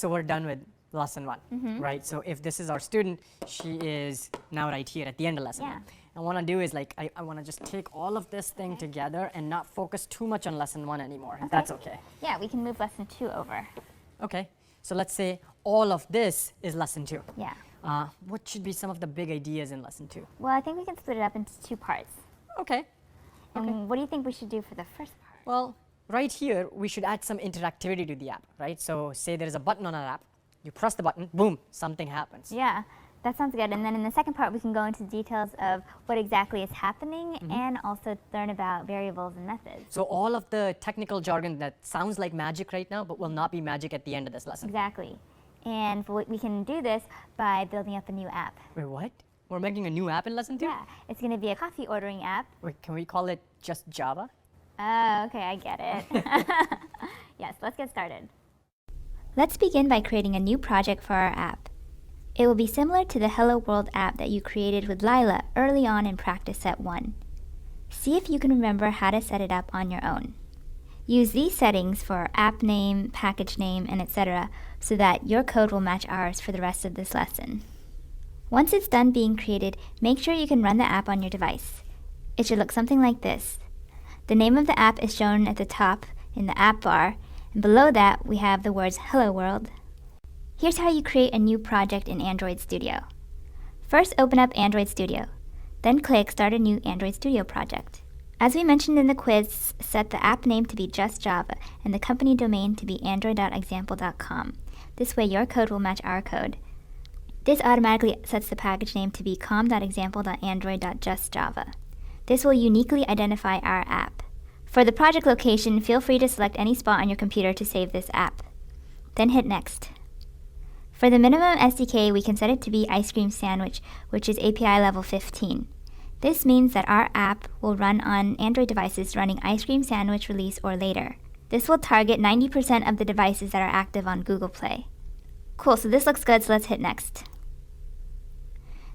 So we're done with lesson one, right? So if this is our student, she is now right here at the end of lesson one. And what I want to do is like, I want to just take all of this thing together and not focus too much on lesson one anymore, if that's okay. Yeah, we can move lesson 2 over. Okay, so let's say all of this is lesson 2. Yeah. What should be some of the big ideas in lesson 2? Well, I think we can split it up into 2 parts. Okay. And what do you think we should do for the first part? Well, right here, we should add some interactivity to the app, right? So say there is a button on our app, you press the button, boom, something happens. Yeah, that sounds good. And then in the second part, we can go into details of what exactly is happening and also learn about variables and methods. So all of the technical jargon that sounds like magic right now, but will not be magic at the end of this lesson. Exactly. And we can do this by building up a new app. Wait, what? We're making a new app in lesson 2? Yeah, it's going to be a coffee ordering app. Wait, can we call it just Java? Oh, okay, I get it. Yes, let's get started. Let's begin by creating a new project for our app. It will be similar to the Hello World app that you created with Lila early on in practice set 1. See if you can remember how to set it up on your own. Use these settings for app name, package name, and etc. so that your code will match ours for the rest of this lesson. Once it's done being created, make sure you can run the app on your device. It should look something like this. The name of the app is shown at the top in the app bar, and below that we have the words Hello World. Here's how you create a new project in Android Studio. First, open up Android Studio. Then click Start a new Android Studio project. As we mentioned in the quiz, set the app name to be just Java and the company domain to be android.example.com. This way your code will match our code. This automatically sets the package name to be com.example.android.justjava. This will uniquely identify our app. For the project location, feel free to select any spot on your computer to save this app. Then hit Next. For the minimum SDK, we can set it to be Ice Cream Sandwich, which is API level 15. This means that our app will run on Android devices running Ice Cream Sandwich release or later. This will target 90% of the devices that are active on Google Play. Cool, so this looks good, so let's hit Next.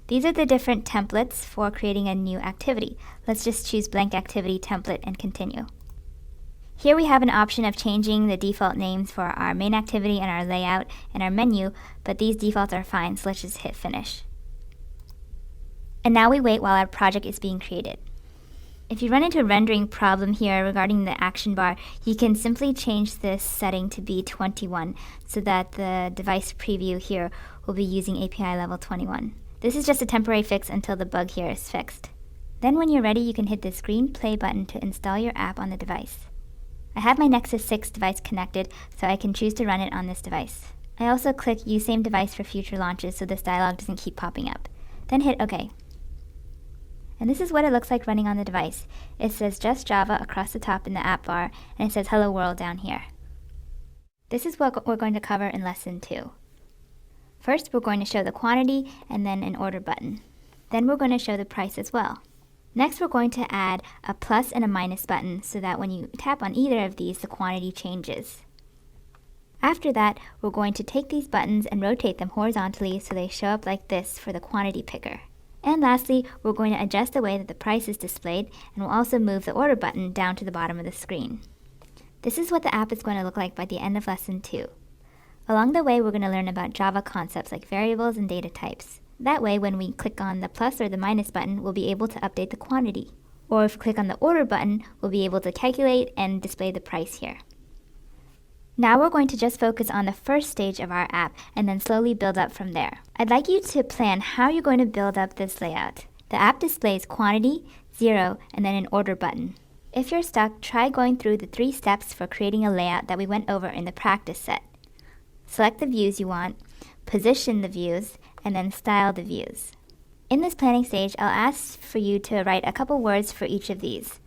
These are the different templates for creating a new activity. Let's just choose blank activity template and continue. Here we have an option of changing the default names for our main activity and our layout and our menu, but these defaults are fine, so let's just hit finish. And now we wait while our project is being created. If you run into a rendering problem here regarding the action bar, you can simply change this setting to be 21 so that the device preview here will be using API level 21. This is just a temporary fix until the bug here is fixed. Then when you're ready, you can hit this green play button to install your app on the device. I have my Nexus 6 device connected, so I can choose to run it on this device. I also click Use Same Device for future launches so this dialog doesn't keep popping up. Then hit OK. And this is what it looks like running on the device. It says Just Java across the top in the app bar, and it says Hello World down here. This is what we're going to cover in lesson 2. First, we're going to show the quantity and then an order button. Then we're going to show the price as well. Next, we're going to add a plus and a minus button so that when you tap on either of these, the quantity changes. After that, we're going to take these buttons and rotate them horizontally so they show up like this for the quantity picker. And lastly, we're going to adjust the way that the price is displayed, and we'll also move the order button down to the bottom of the screen. This is what the app is going to look like by the end of lesson 2. Along the way, we're going to learn about Java concepts like variables and data types. That way, when we click on the plus or the minus button, we'll be able to update the quantity. Or if we click on the order button, we'll be able to calculate and display the price here. Now we're going to just focus on the first stage of our app and then slowly build up from there. I'd like you to plan how you're going to build up this layout. The app displays quantity, 0, and then an order button. If you're stuck, try going through the 3 steps for creating a layout that we went over in the practice set. Select the views you want, position the views, and then style the views. In this planning stage, I'll ask for you to write a couple words for each of these.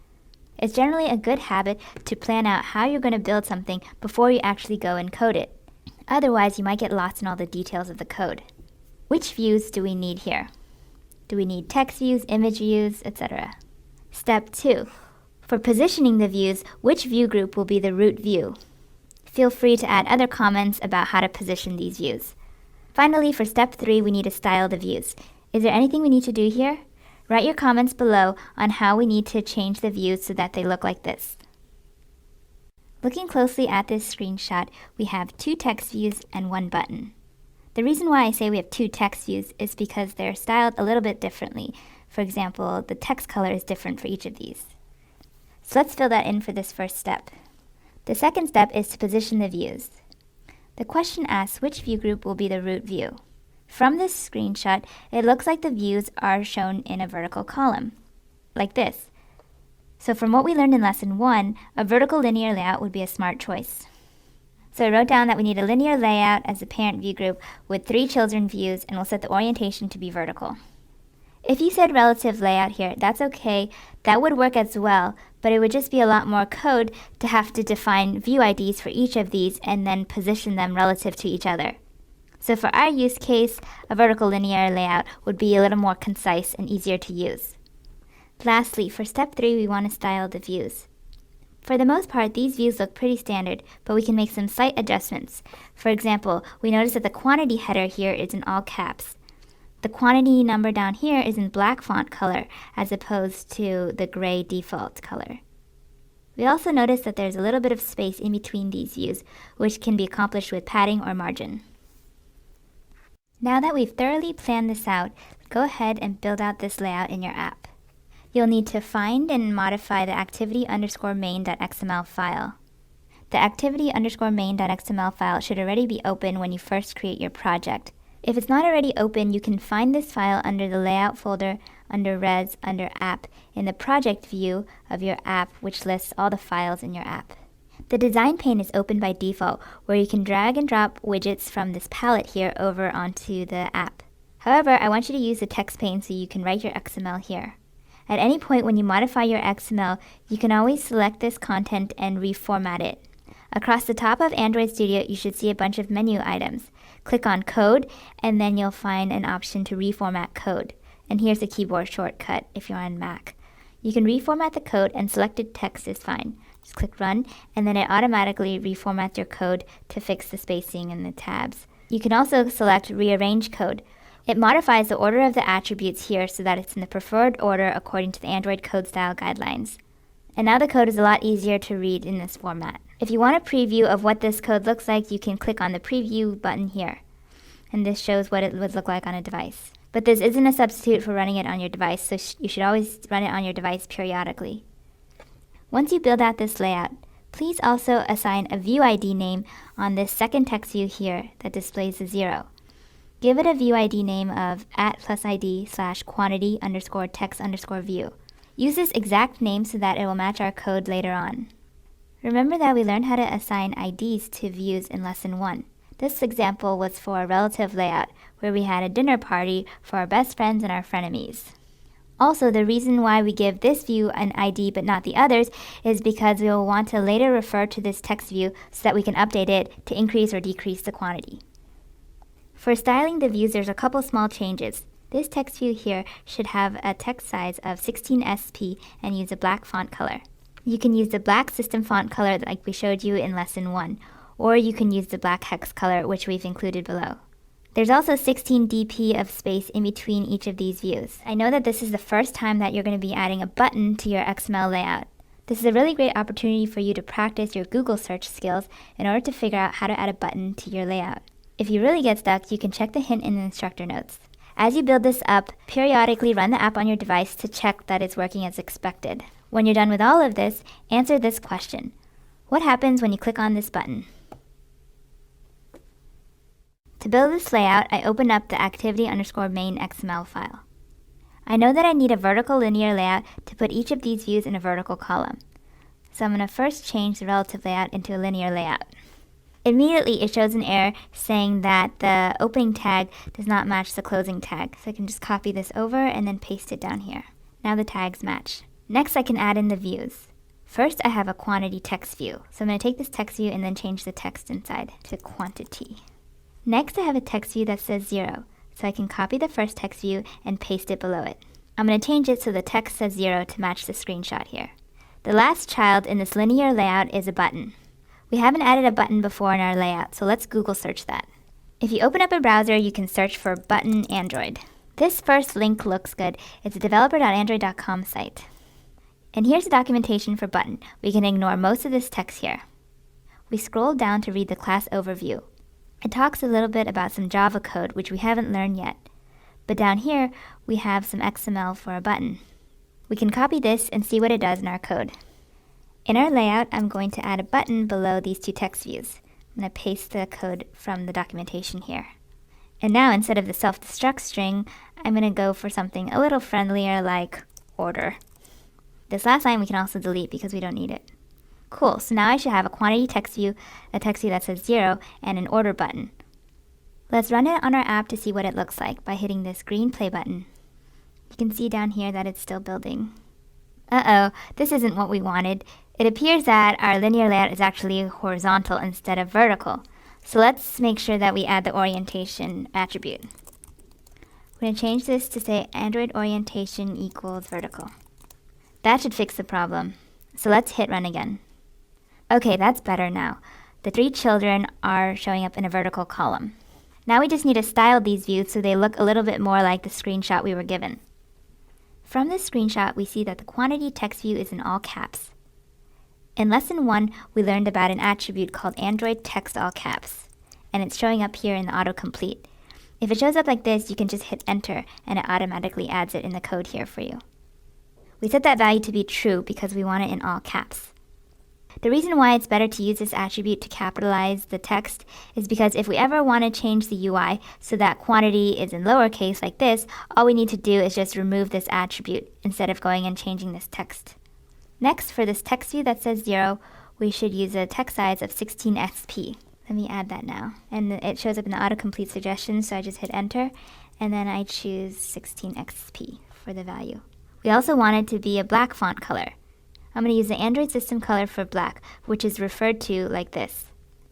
It's generally a good habit to plan out how you're going to build something before you actually go and code it. Otherwise, you might get lost in all the details of the code. Which views do we need here? Do we need text views, image views, etc.? Step 2. For positioning the views, which view group will be the root view? Feel free to add other comments about how to position these views. Finally, for step 3, we need to style the views. Is there anything we need to do here? Write your comments below on how we need to change the views so that they look like this. Looking closely at this screenshot, we have 2 text views and 1 button. The reason why I say we have 2 text views is because they're styled a little bit differently. For example, the text color is different for each of these. So let's fill that in for this first step. The second step is to position the views. The question asks which view group will be the root view. From this screenshot, it looks like the views are shown in a vertical column, like this. So from what we learned in lesson 1, a vertical linear layout would be a smart choice. So I wrote down that we need a linear layout as the parent view group with 3 children views, and we'll set the orientation to be vertical. If you said relative layout here, that's okay. That would work as well, but it would just be a lot more code to have to define view IDs for each of these and then position them relative to each other. So for our use case, a vertical linear layout would be a little more concise and easier to use. Lastly, for step 3, we want to style the views. For the most part, these views look pretty standard, but we can make some slight adjustments. For example, we notice that the quantity header here is in all caps. The quantity number down here is in black font color as opposed to the gray default color. We also notice that there's a little bit of space in between these views, which can be accomplished with padding or margin. Now that we've thoroughly planned this out, go ahead and build out this layout in your app. You'll need to find and modify the activity_main.xml file. The activity_main.xml file should already be open when you first create your project. If it's not already open, you can find this file under the Layout folder, under Res, under App, in the Project view of your app, which lists all the files in your app. The design pane is open by default, where you can drag and drop widgets from this palette here over onto the app. However, I want you to use the text pane so you can write your XML here. At any point when you modify your XML, you can always select this content and reformat it. Across the top of Android Studio, you should see a bunch of menu items. Click on Code, and then you'll find an option to reformat code. And here's a keyboard shortcut if you're on Mac. You can reformat the code, and selected text is fine. Just click Run, and then it automatically reformats your code to fix the spacing and the tabs. You can also select Rearrange Code. It modifies the order of the attributes here so that it's in the preferred order according to the Android code style guidelines. And now the code is a lot easier to read in this format. If you want a preview of what this code looks like, you can click on the Preview button here. And this shows what it would look like on a device. But this isn't a substitute for running it on your device, so you should always run it on your device periodically. Once you build out this layout, please also assign a view ID name on this second text view here that displays the 0. Give it a view ID name of @+ID/quantity_text_view. Use this exact name so that it will match our code later on. Remember that we learned how to assign IDs to views in lesson 1. This example was for a relative layout, where we had a dinner party for our best friends and our frenemies. Also, the reason why we give this view an ID but not the others is because we will want to later refer to this text view so that we can update it to increase or decrease the quantity. For styling the views, there's a couple small changes. This text view here should have a text size of 16 SP and use a black font color. You can use the black system font color like we showed you in lesson 1, or you can use the black hex color, which we've included below. There's also 16 dp of space in between each of these views. I know that this is the first time that you're going to be adding a button to your XML layout. This is a really great opportunity for you to practice your Google search skills in order to figure out how to add a button to your layout. If you really get stuck, you can check the hint in the instructor notes. As you build this up, periodically run the app on your device to check that it's working as expected. When you're done with all of this, answer this question. What happens when you click on this button? To build this layout, I open up the activity_main XML file. I know that I need a vertical linear layout to put each of these views in a vertical column. So I'm going to first change the relative layout into a linear layout. Immediately, it shows an error saying that the opening tag does not match the closing tag. So I can just copy this over and then paste it down here. Now the tags match. Next, I can add in the views. First, I have a quantity text view. So I'm going to take this text view and then change the text inside to quantity. Next, I have a text view that says 0. So I can copy the first text view and paste it below it. I'm going to change it so the text says 0 to match the screenshot here. The last child in this linear layout is a button. We haven't added a button before in our layout, so let's Google search that. If you open up a browser, you can search for button Android. This first link looks good. It's a developer.android.com site. And here's the documentation for button. We can ignore most of this text here. We scroll down to read the class overview. It talks a little bit about some Java code, which we haven't learned yet. But down here, we have some XML for a button. We can copy this and see what it does in our code. In our layout, I'm going to add a button below these two text views. I'm going to paste the code from the documentation here. And now, instead of the self-destruct string, I'm going to go for something a little friendlier like order. This last line we can also delete because we don't need it. Cool, so now I should have a quantity text view, a text view that says 0, and an order button. Let's run it on our app to see what it looks like by hitting this green play button. You can see down here that it's still building. Uh-oh, this isn't what we wanted. It appears that our linear layout is actually horizontal instead of vertical. So let's make sure that we add the orientation attribute. We're going to change this to say Android orientation equals vertical. That should fix the problem. So let's hit run again. Okay, that's better now. The 3 children are showing up in a vertical column. Now we just need to style these views so they look a little bit more like the screenshot we were given. From this screenshot, we see that the quantity text view is in all caps. In lesson 1, we learned about an attribute called Android text all caps, and it's showing up here in the autocomplete. If it shows up like this, you can just hit enter and it automatically adds it in the code here for you. We set that value to be true because we want it in all caps. The reason why it's better to use this attribute to capitalize the text is because if we ever want to change the UI so that quantity is in lowercase like this, all we need to do is just remove this attribute instead of going and changing this text. Next, for this text view that says 0, we should use a text size of 16xp. Let me add that now. And it shows up in the autocomplete suggestions, so I just hit enter, and then I choose 16xp for the value. We also want it to be a black font color. I'm going to use the Android system color for black, which is referred to like this.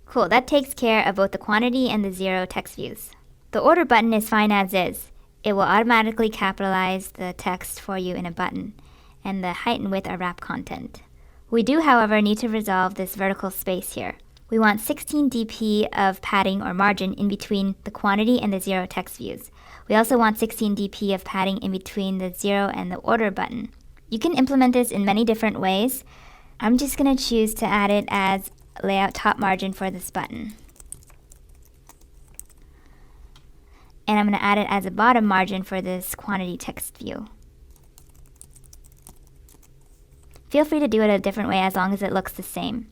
Cool, that takes care of both the quantity and the 0 text views. The order button is fine as is. It will automatically capitalize the text for you in a button, and the height and width are wrap content. We do, however, need to resolve this vertical space here. We want 16 dp of padding or margin in between the quantity and the 0 text views. We also want 16 dp of padding in between the 0 and the order button. You can implement this in many different ways. I'm just going to choose to add it as layout top margin for this button. And I'm going to add it as a bottom margin for this quantity text view. Feel free to do it a different way as long as it looks the same.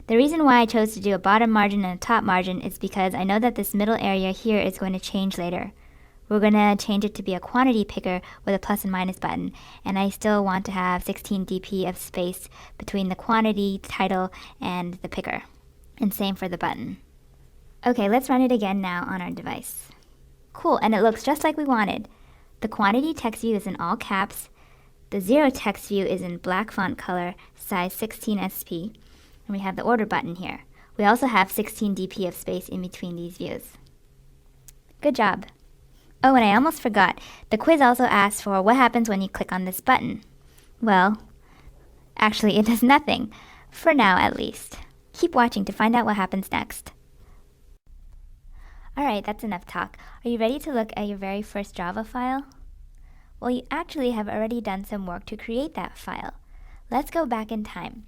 The reason why I chose to do a bottom margin and a top margin is because I know that this middle area here is going to change later. We're going to change it to be a quantity picker with a plus and minus button, and I still want to have 16 dp of space between the quantity title and the picker. And same for the button. Okay, let's run it again now on our device. Cool, and it looks just like we wanted. The quantity text view is in all caps. The 0 text view is in black font color, size 16sp, and we have the order button here. We also have 16 dp of space in between these views. Good job. Oh, and I almost forgot. The quiz also asks for what happens when you click on this button. Well, actually it does nothing. For now, at least. Keep watching to find out what happens next. Alright, that's enough talk. Are you ready to look at your very first Java file? Well, you actually have already done some work to create that file. Let's go back in time.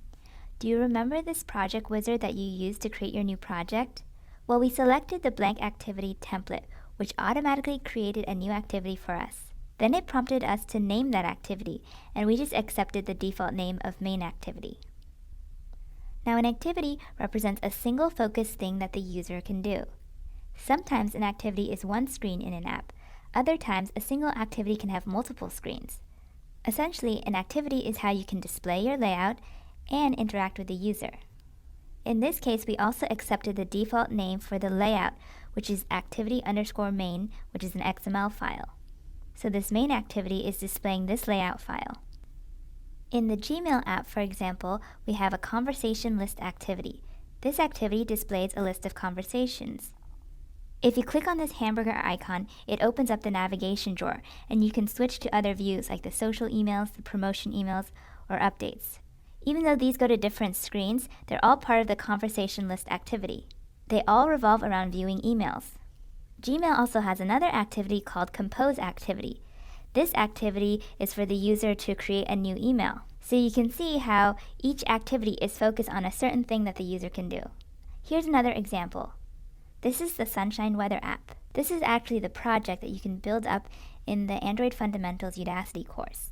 Do you remember this project wizard that you used to create your new project? Well, we selected the blank activity template, which automatically created a new activity for us. Then it prompted us to name that activity, and we just accepted the default name of main activity. Now, an activity represents a single focused thing that the user can do. Sometimes an activity is one screen in an app. Other times, a single activity can have multiple screens. Essentially, an activity is how you can display your layout and interact with the user. In this case, we also accepted the default name for the layout, which is activity_main, which is an XML file. So this main activity is displaying this layout file. In the Gmail app, for example, we have a conversation list activity. This activity displays a list of conversations. If you click on this hamburger icon, it opens up the navigation drawer, and you can switch to other views like the social emails, the promotion emails, or updates. Even though these go to different screens, they're all part of the conversation list activity. They all revolve around viewing emails. Gmail also has another activity called Compose activity. This activity is for the user to create a new email. So you can see how each activity is focused on a certain thing that the user can do. Here's another example. This is the Sunshine Weather app. This is actually the project that you can build up in the Android Fundamentals Udacity course.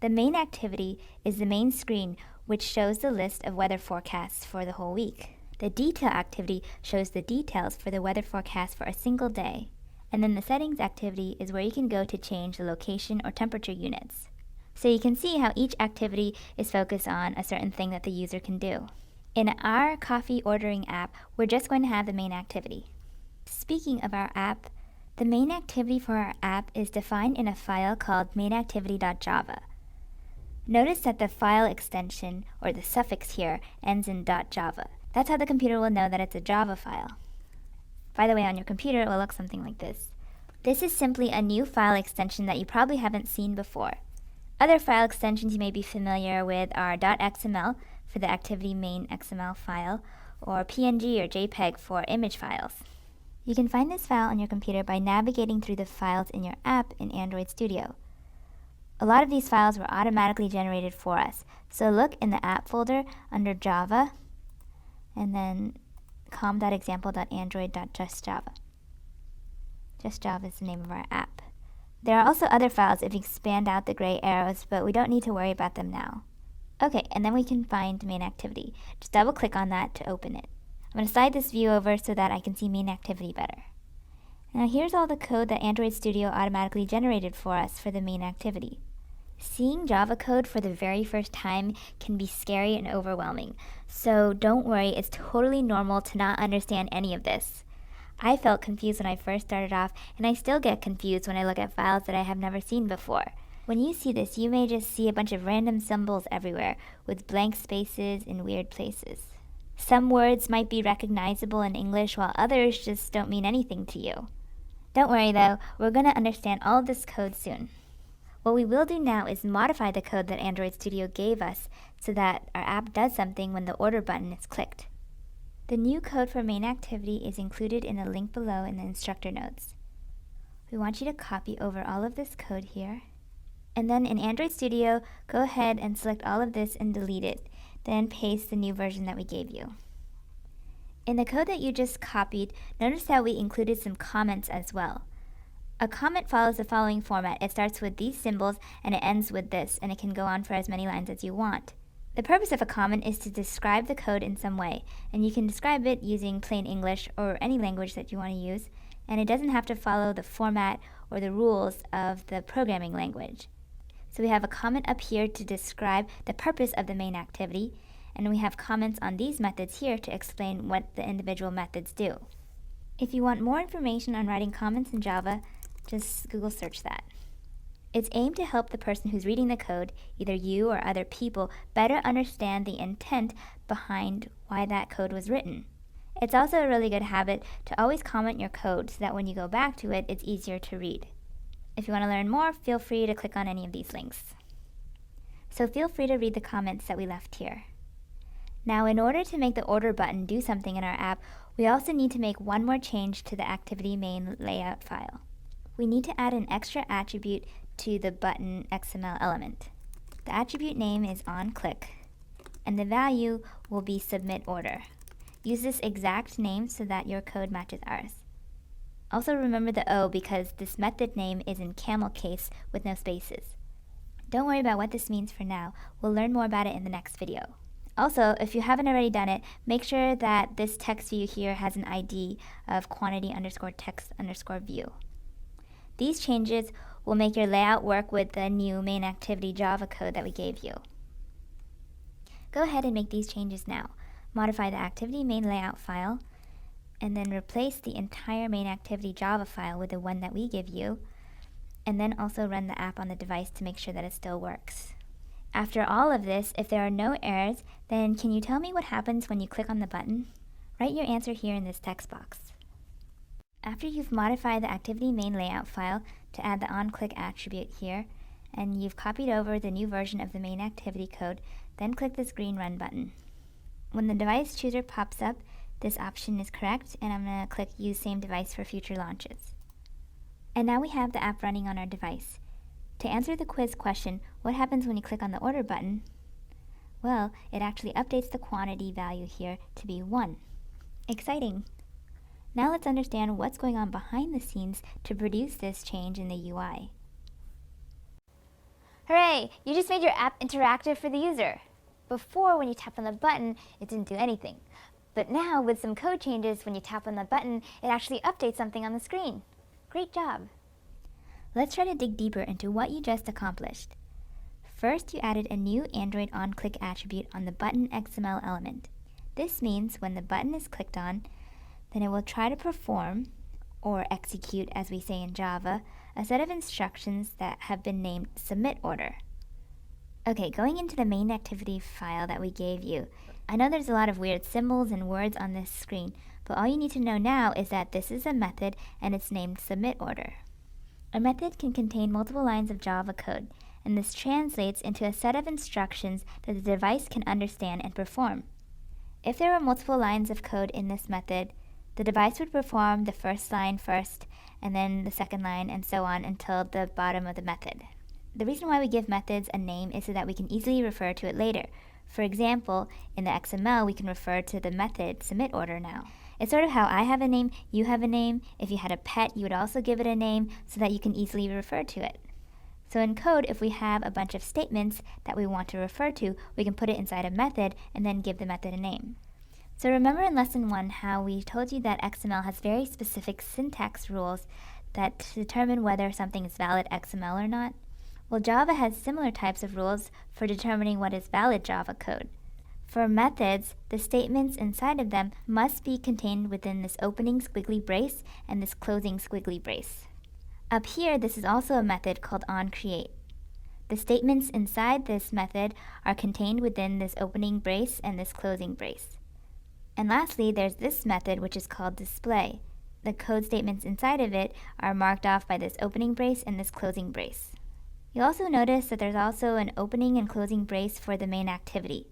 The main activity is the main screen, which shows the list of weather forecasts for the whole week. The detail activity shows the details for the weather forecast for a single day. And then the settings activity is where you can go to change the location or temperature units. So you can see how each activity is focused on a certain thing that the user can do. In our coffee ordering app, we're just going to have the main activity. Speaking of our app, the main activity for our app is defined in a file called mainactivity.java. Notice that the file extension, or the suffix here, ends in .java. That's how the computer will know that it's a Java file. By the way, on your computer, it will look something like this. This is simply a new file extension that you probably haven't seen before. Other file extensions you may be familiar with are .xml for the activity main XML file, or PNG or JPEG for image files. You can find this file on your computer by navigating through the files in your app in Android Studio. A lot of these files were automatically generated for us, so look in the app folder under Java, and then com.example.android.justjava. JustJava is the name of our app. There are also other files if you expand out the gray arrows, but we don't need to worry about them now. Okay, and then we can find main activity. Just double click on that to open it. I'm going to slide this view over so that I can see main activity better. Now here's all the code that Android Studio automatically generated for us for the main activity. Seeing Java code for the very first time can be scary and overwhelming, so don't worry, it's totally normal to not understand any of this. I felt confused when I first started off, and I still get confused when I look at files that I have never seen before. When you see this, you may just see a bunch of random symbols everywhere, with blank spaces in weird places. Some words might be recognizable in English, while others just don't mean anything to you. Don't worry though, we're going to understand all of this code soon. What we will do now is modify the code that Android Studio gave us so that our app does something when the order button is clicked. The new code for main activity is included in a link below in the instructor notes. We want you to copy over all of this code here. And then in Android Studio, go ahead and select all of this and delete it. Then paste the new version that we gave you. In the code that you just copied, notice that we included some comments as well. A comment follows the following format. It starts with these symbols and it ends with this, and it can go on for as many lines as you want. The purpose of a comment is to describe the code in some way, and you can describe it using plain English or any language that you want to use, and it doesn't have to follow the format or the rules of the programming language. So we have a comment up here to describe the purpose of the main activity, and we have comments on these methods here to explain what the individual methods do. If you want more information on writing comments in Java, just Google search that. It's aimed to help the person who's reading the code, either you or other people, better understand the intent behind why that code was written. It's also a really good habit to always comment your code so that when you go back to it, it's easier to read. If you want to learn more, feel free to click on any of these links. So feel free to read the comments that we left here. Now, in order to make the order button do something in our app, we also need to make one more change to the activity main layout file. We need to add an extra attribute to the button XML element. The attribute name is onClick, and the value will be submit order. Use this exact name so that your code matches ours. Also remember the O because this method name is in camel case with no spaces. Don't worry about what this means for now. We'll learn more about it in the next video. Also, if you haven't already done it, make sure that this text view here has an ID of quantity_text_view. These changes will make your layout work with the new main activity Java code that we gave you. Go ahead and make these changes now. Modify the activity main layout file, and then replace the entire main activity Java file with the one that we give you, and then also run the app on the device to make sure that it still works. After all of this, if there are no errors, then can you tell me what happens when you click on the button? Write your answer here in this text box. After you've modified the activity main layout file to add the onClick attribute here, and you've copied over the new version of the main activity code, then click this green Run button. When the device chooser pops up, this option is correct, and I'm going to click Use Same Device for future launches. And now we have the app running on our device. To answer the quiz question, what happens when you click on the order button? Well, it actually updates the quantity value here to be 1. Exciting! Now let's understand what's going on behind the scenes to produce this change in the UI. Hooray! You just made your app interactive for the user. Before, when you tapped on the button, it didn't do anything. But now, with some code changes, when you tap on the button, it actually updates something on the screen. Great job! Let's try to dig deeper into what you just accomplished. First, you added a new Android onClick attribute on the button XML element. This means when the button is clicked on, then it will try to perform, or execute as we say in Java, a set of instructions that have been named submit order. Okay, going into the main activity file that we gave you, I know there's a lot of weird symbols and words on this screen, but all you need to know now is that this is a method and it's named submit order. A method can contain multiple lines of Java code, and this translates into a set of instructions that the device can understand and perform. If there were multiple lines of code in this method, the device would perform the first line first, and then the second line, and so on until the bottom of the method. The reason why we give methods a name is so that we can easily refer to it later. For example, in the XML, we can refer to the method submit order now. It's sort of how I have a name, you have a name. If you had a pet, you would also give it a name so that you can easily refer to it. So in code, if we have a bunch of statements that we want to refer to, we can put it inside a method and then give the method a name. So remember in lesson 1 how we told you that XML has very specific syntax rules that determine whether something is valid XML or not? Well, Java has similar types of rules for determining what is valid Java code. For methods, the statements inside of them must be contained within this opening squiggly brace and this closing squiggly brace. Up here, this is also a method called onCreate. The statements inside this method are contained within this opening brace and this closing brace. And lastly, there's this method which is called display. The code statements inside of it are marked off by this opening brace and this closing brace. You'll also notice that there's also an opening and closing brace for the main activity.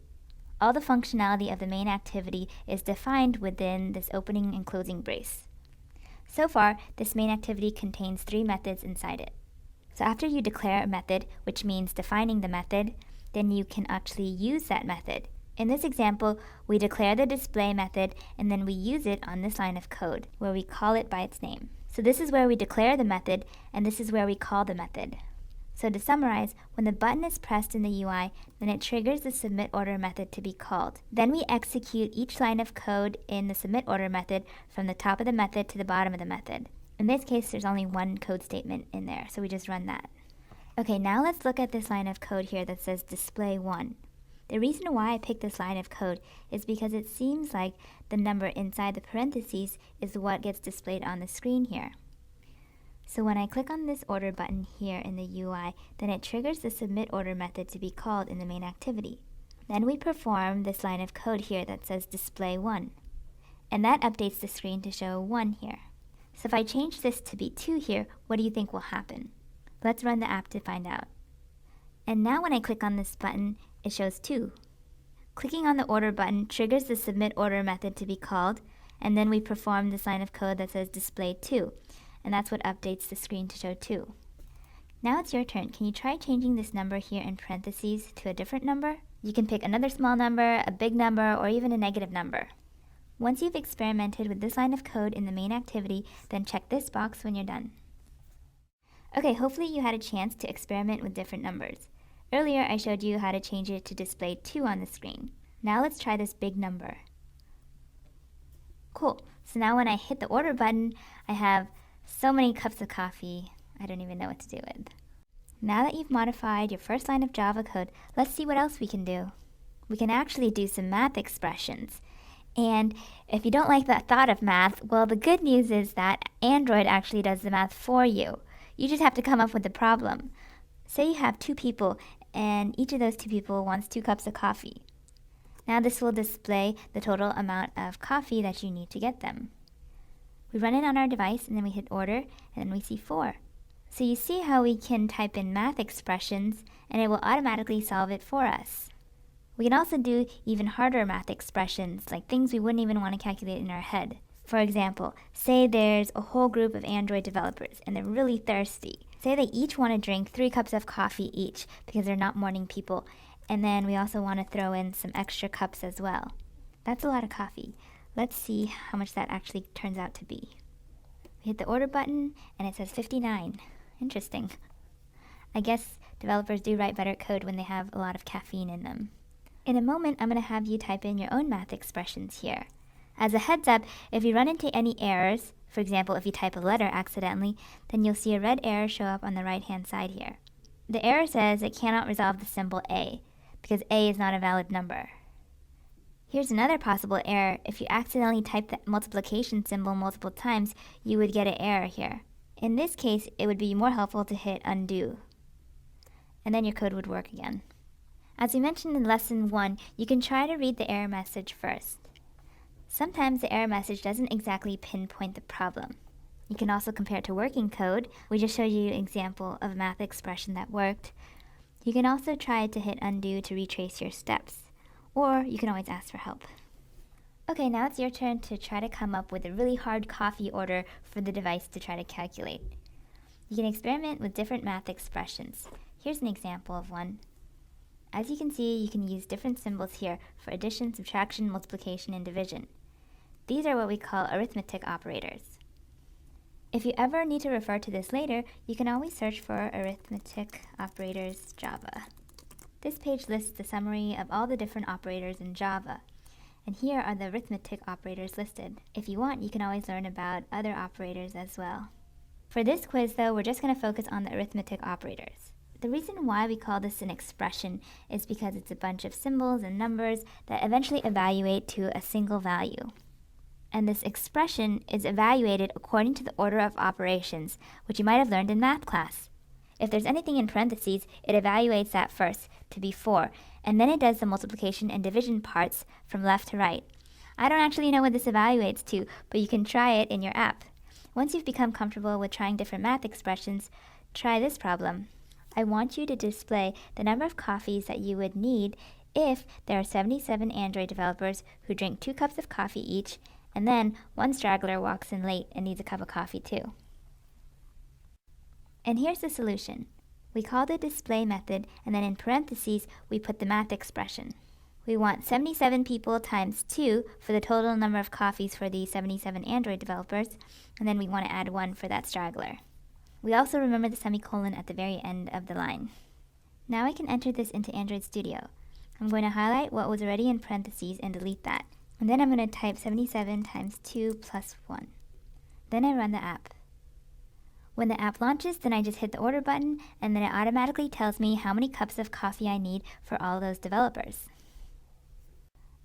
All the functionality of the main activity is defined within this opening and closing brace. So far, this main activity contains 3 methods inside it. So after you declare a method, which means defining the method, then you can actually use that method. In this example, we declare the display method and then we use it on this line of code where we call it by its name. So this is where we declare the method and this is where we call the method. So to summarize, when the button is pressed in the UI, then it triggers the submit order method to be called. Then we execute each line of code in the submit order method from the top of the method to the bottom of the method. In this case, there's only one code statement in there, so we just run that. Okay, now let's look at this line of code here that says display 1. The reason why I picked this line of code is because it seems like the number inside the parentheses is what gets displayed on the screen here. So when I click on this order button here in the UI, then it triggers the submit order method to be called in the main activity. Then we perform this line of code here that says display 1. And that updates the screen to show 1 here. So if I change this to be 2 here, what do you think will happen? Let's run the app to find out. And now when I click on this button, it shows 2. Clicking on the order button triggers the submit order method to be called, and then we perform this line of code that says display 2, and that's what updates the screen to show 2. Now it's your turn. Can you try changing this number here in parentheses to a different number? You can pick another small number, a big number, or even a negative number. Once you've experimented with this line of code in the main activity, then check this box when you're done. Okay, hopefully you had a chance to experiment with different numbers. Earlier, I showed you how to change it to display 2 on the screen. Now let's try this big number. Cool. So now when I hit the order button, I have so many cups of coffee, I don't even know what to do with. Now that you've modified your first line of Java code, let's see what else we can do. We can actually do some math expressions. And if you don't like the thought of math, well, the good news is that Android actually does the math for you. You just have to come up with the problem. Say you have 2 people, and each of those 2 people wants 2 cups of coffee. Now this will display the total amount of coffee that you need to get them. We run it on our device, and then we hit order, and then we see 4. So you see how we can type in math expressions, and it will automatically solve it for us. We can also do even harder math expressions, like things we wouldn't even want to calculate in our head. For example, say there's a whole group of Android developers, and they're really thirsty. Say they each want to drink 3 cups of coffee each because they're not morning people. And then we also want to throw in some extra cups as well. That's a lot of coffee. Let's see how much that actually turns out to be. We hit the order button and it says 59. Interesting. I guess developers do write better code when they have a lot of caffeine in them. In a moment, I'm going to have you type in your own math expressions here. As a heads up, if you run into any errors, for example, if you type a letter accidentally, then you'll see a red error show up on the right-hand side here. The error says it cannot resolve the symbol a, because a is not a valid number. Here's another possible error. If you accidentally type the multiplication symbol multiple times, you would get an error here. In this case, it would be more helpful to hit undo, and then your code would work again. As we mentioned in lesson 1, you can try to read the error message first. Sometimes the error message doesn't exactly pinpoint the problem. You can also compare it to working code. We just showed you an example of a math expression that worked. You can also try to hit undo to retrace your steps, or you can always ask for help. Okay, now it's your turn to try to come up with a really hard coffee order for the device to try to calculate. You can experiment with different math expressions. Here's an example of one. As you can see, you can use different symbols here for addition, subtraction, multiplication, and division. These are what we call arithmetic operators. If you ever need to refer to this later, you can always search for arithmetic operators Java. This page lists the summary of all the different operators in Java, and here are the arithmetic operators listed. If you want, you can always learn about other operators as well. For this quiz, though, we're just going to focus on the arithmetic operators. The reason why we call this an expression is because it's a bunch of symbols and numbers that eventually evaluate to a single value. And this expression is evaluated according to the order of operations, which you might have learned in math class. If there's anything in parentheses, it evaluates that first to be 4, and then it does the multiplication and division parts from left to right. I don't actually know what this evaluates to, but you can try it in your app. Once you've become comfortable with trying different math expressions, try this problem. I want you to display the number of coffees that you would need if there are 77 Android developers who drink 2 cups of coffee each, and then one straggler walks in late and needs a cup of coffee too. And here's the solution. We call the display method, and then in parentheses, we put the math expression. We want 77 people times 2 for the total number of coffees for the 77 Android developers, and then we want to add 1 for that straggler. We also remember the semicolon at the very end of the line. Now I can enter this into Android Studio. I'm going to highlight what was already in parentheses and delete that. And then I'm going to type 77 times 2 plus 1. Then I run the app. When the app launches, then I just hit the order button, and then it automatically tells me how many cups of coffee I need for all those developers.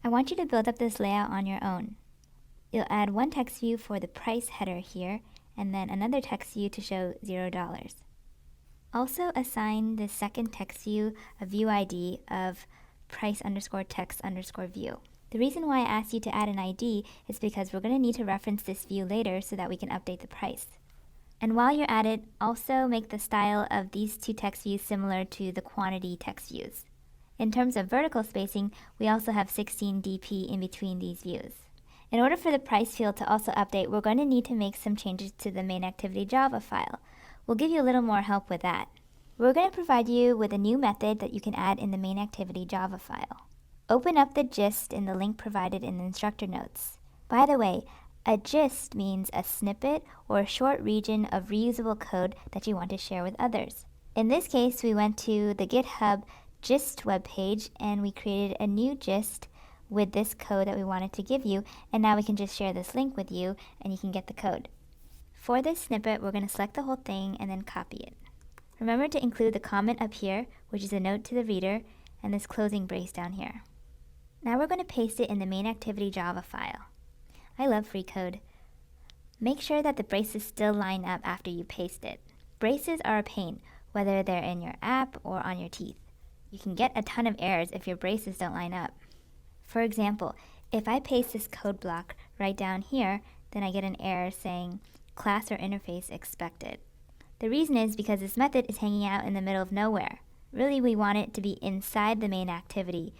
I want you to build up this layout on your own. You'll add one text view for the price header here, and then another text view to show $0. Also assign the second text view a view ID of price_text_view. The reason why I asked you to add an ID is because we're going to need to reference this view later so that we can update the price. And while you're at it, also make the style of these 2 text views similar to the quantity text views. In terms of vertical spacing, we also have 16 dp in between these views. In order for the price field to also update, we're going to need to make some changes to the main activity Java file. We'll give you a little more help with that. We're going to provide you with a new method that you can add in the main activity Java file. Open up the gist in the link provided in the instructor notes. By the way, a gist means a snippet or a short region of reusable code that you want to share with others. In this case, we went to the GitHub gist webpage and we created a new gist with this code that we wanted to give you, and now we can just share this link with you and you can get the code. For this snippet, we're going to select the whole thing and then copy it. Remember to include the comment up here, which is a note to the reader, and this closing brace down here. Now we're going to paste it in the main activity Java file. I love free code. Make sure that the braces still line up after you paste it. Braces are a pain, whether they're in your app or on your teeth. You can get a ton of errors if your braces don't line up. For example, if I paste this code block right down here, then I get an error saying class or interface expected. The reason is because this method is hanging out in the middle of nowhere. Really, we want it to be inside the main activity,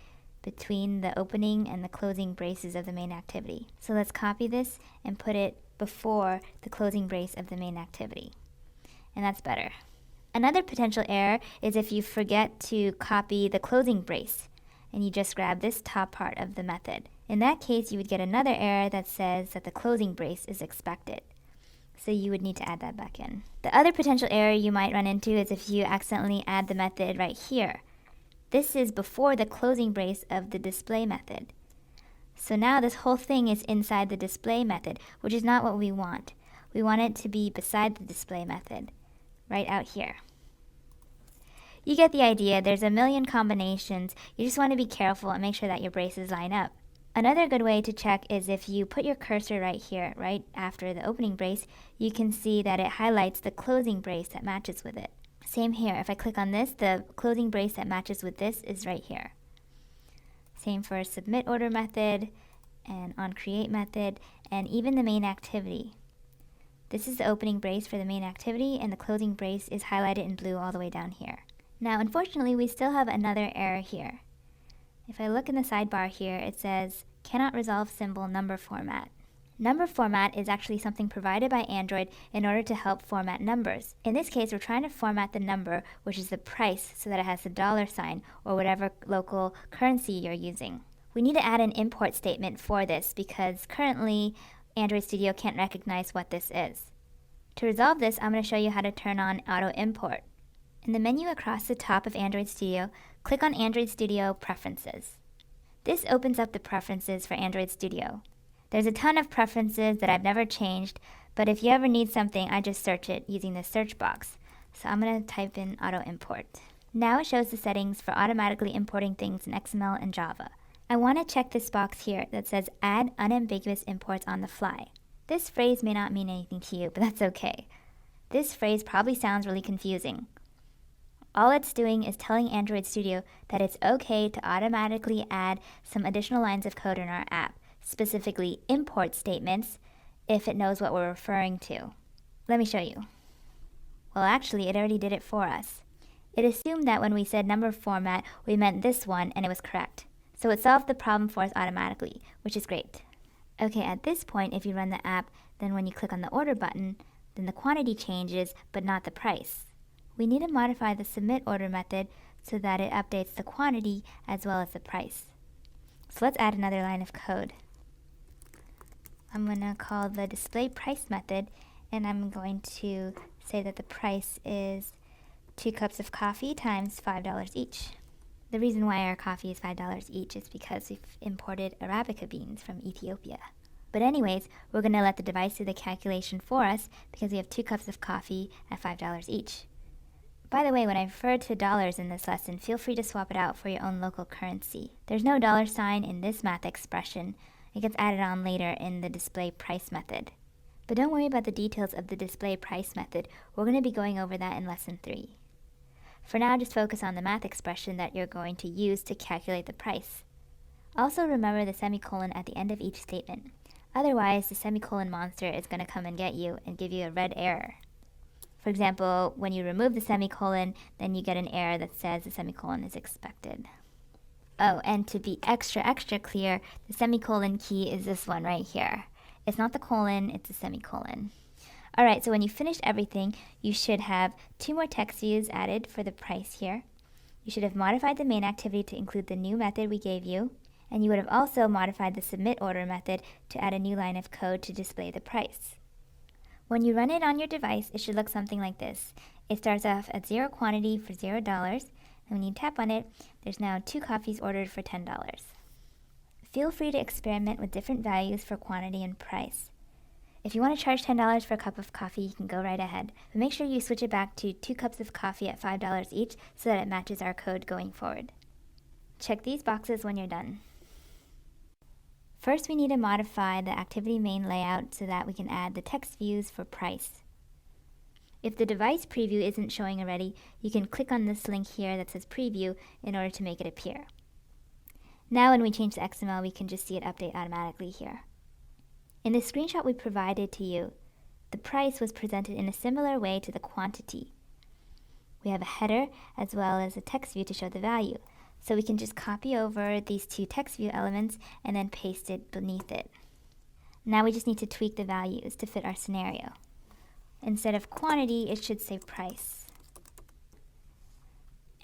between the opening and the closing braces of the main activity. So let's copy this and put it before the closing brace of the main activity. And that's better. Another potential error is if you forget to copy the closing brace and you just grab this top part of the method. In that case, you would get another error that says that the closing brace is expected. So you would need to add that back in. The other potential error you might run into is if you accidentally add the method right here. This is before the closing brace of the display method. So now this whole thing is inside the display method, which is not what we want. We want it to be beside the display method, right out here. You get the idea. There's a million combinations. You just want to be careful and make sure that your braces line up. Another good way to check is if you put your cursor right here, right after the opening brace, you can see that it highlights the closing brace that matches with it. Same here. If I click on this, the closing brace that matches with this is right here. Same for submit order method and on create method and even the main activity. This is the opening brace for the main activity and the closing brace is highlighted in blue all the way down here. Now, unfortunately, we still have another error here. If I look in the sidebar here, it says, cannot resolve symbol number format. Number format is actually something provided by Android in order to help format numbers. In this case, we're trying to format the number, which is the price, so that it has the $ or whatever local currency you're using. We need to add an import statement for this because currently Android Studio can't recognize what this is. To resolve this, I'm going to show you how to turn on auto import. In the menu across the top of Android Studio, click on Android Studio Preferences. This opens up the preferences for Android Studio. There's a ton of preferences that I've never changed, but if you ever need something, I just search it using the search box. So I'm going to type in auto import. Now it shows the settings for automatically importing things in XML and Java. I want to check this box here that says add unambiguous imports on the fly. This phrase may not mean anything to you, but that's okay. This phrase probably sounds really confusing. All it's doing is telling Android Studio that it's okay to automatically add some additional lines of code in our app, specifically import statements, if it knows what we're referring to. Let me show you. Well, actually, it already did it for us. It assumed that when we said number format, we meant this one, and it was correct. So it solved the problem for us automatically, which is great. Okay, at this point, if you run the app, then when you click on the order button, then the quantity changes, but not the price. We need to modify the submit order method so that it updates the quantity as well as the price. So let's add another line of code. I'm going to call the display price method, and I'm going to say that the price is 2 cups of coffee times $5 each. The reason why our coffee is $5 each is because we've imported Arabica beans from Ethiopia. But anyways, we're going to let the device do the calculation for us because we have 2 cups of coffee at $5 each. By the way, when I refer to dollars in this lesson, feel free to swap it out for your own local currency. There's no $ in this math expression. It gets added on later in the display price method. But don't worry about the details of the display price method. We're going to be going over that in lesson 3. For now, just focus on the math expression that you're going to use to calculate the price. Also remember the semicolon at the end of each statement. Otherwise, the semicolon monster is going to come and get you and give you a red error. For example, when you remove the semicolon, then you get an error that says the semicolon is expected. Oh, and to be extra clear, the semicolon key is this one right here. It's not the colon, it's a semicolon. Alright, so when you finish everything, you should have 2 more text views added for the price here. You should have modified the main activity to include the new method we gave you, and you would have also modified the submit order method to add a new line of code to display the price. When you run it on your device, it should look something like this. It starts off at 0 quantity for $0, and when you tap on it, there's now 2 coffees ordered for $10. Feel free to experiment with different values for quantity and price. If you want to charge $10 for a cup of coffee, you can go right ahead, but make sure you switch it back to 2 cups of coffee at $5 each so that it matches our code going forward. Check these boxes when you're done. First, we need to modify the activity main layout so that we can add the text views for price. If the device preview isn't showing already, you can click on this link here that says preview in order to make it appear. Now when we change the XML, we can just see it update automatically here. In the screenshot we provided to you, the price was presented in a similar way to the quantity. We have a header as well as a text view to show the value. So we can just copy over these 2 text view elements and then paste it beneath it. Now we just need to tweak the values to fit our scenario. Instead of quantity, it should say price.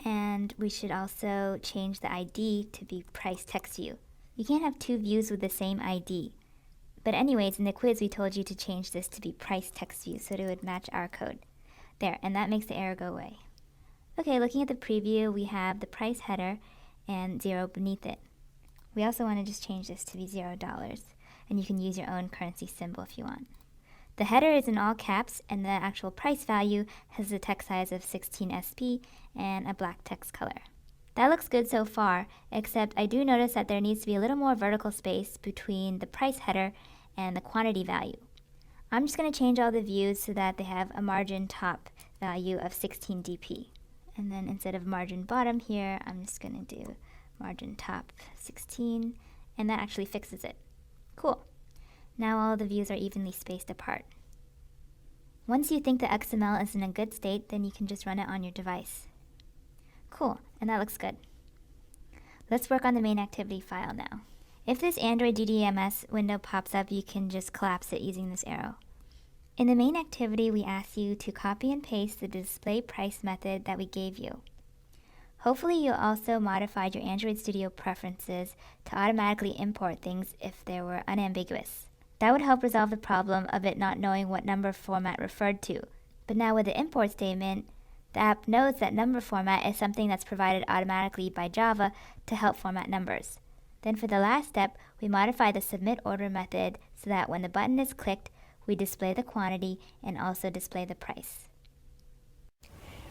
And we should also change the ID to be price text view You can't have two views with the same ID. But anyways, in the quiz, we told you to change this to be price text view so it would match our code. There, and that makes the error go away. Okay, looking at the preview, we have the price header and 0 beneath it. We also want to just change this to be $0, and you can use your own currency symbol if you want. The header is in all caps, and the actual price value has a text size of 16 SP and a black text color. That looks good so far, except I do notice that there needs to be a little more vertical space between the price header and the quantity value. I'm just going to change all the views so that they have a margin top value of 16 dp. And then instead of margin bottom here, I'm just going to do margin top 16, and that actually fixes it. Cool. Now all the views are evenly spaced apart. Once you think the XML is in a good state, then you can just run it on your device. Cool, and that looks good. Let's work on the main activity file now. If this Android DDMS window pops up, you can just collapse it using this arrow. In the main activity, we ask you to copy and paste the display price method that we gave you. Hopefully you also modified your Android Studio preferences to automatically import things if they were unambiguous. That would help resolve the problem of it not knowing what number format referred to. But now with the import statement, the app knows that number format is something that's provided automatically by Java to help format numbers. Then for the last step, we modify the submit order method so that when the button is clicked, we display the quantity and also display the price.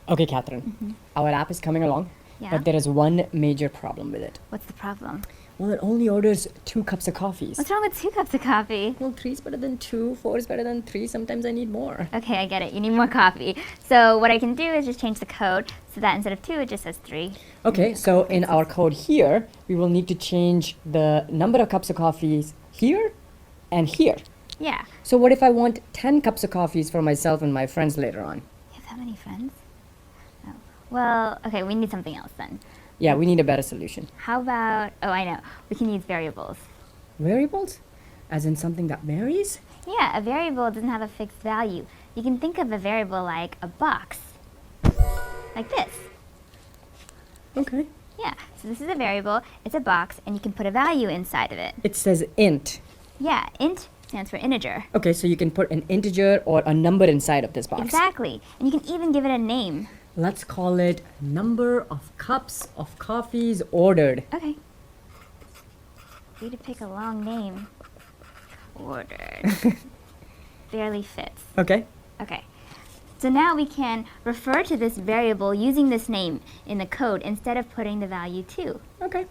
Okay, Catherine, our app is coming along, Yeah. but there is one major problem with it. What's the problem? Well, it only orders 2 cups of coffees. What's wrong with 2 cups of coffee? Well, 3 is better than 2, 4 is better than 3. Sometimes I need more. Okay, I get it. You need more coffee. So what I can do is just change the code so that instead of 2, it just says 3. Okay, so in our code here, we will need to change the number of cups of coffees here and here. Yeah. So what if I want 10 cups of coffees for myself and my friends later on? You have that many friends? Oh. Well, okay, we need something else then. Yeah, we need a better solution. How about, oh, I know. We can use variables. Variables? As in something that varies? Yeah, a variable doesn't have a fixed value. You can think of a variable like a box. Like this. Okay. Yeah, so this is a variable, it's a box, and you can put a value inside of it. It says int. Yeah, int stands for integer. Okay, so you can put an integer or a number inside of this box. Exactly. And you can even give it a name. Let's call it number of cups of coffees ordered. Okay. We need to pick a long name. Ordered. Barely fits. Okay. Okay. So now we can refer to this variable using this name in the code instead of putting the value 2. Okay.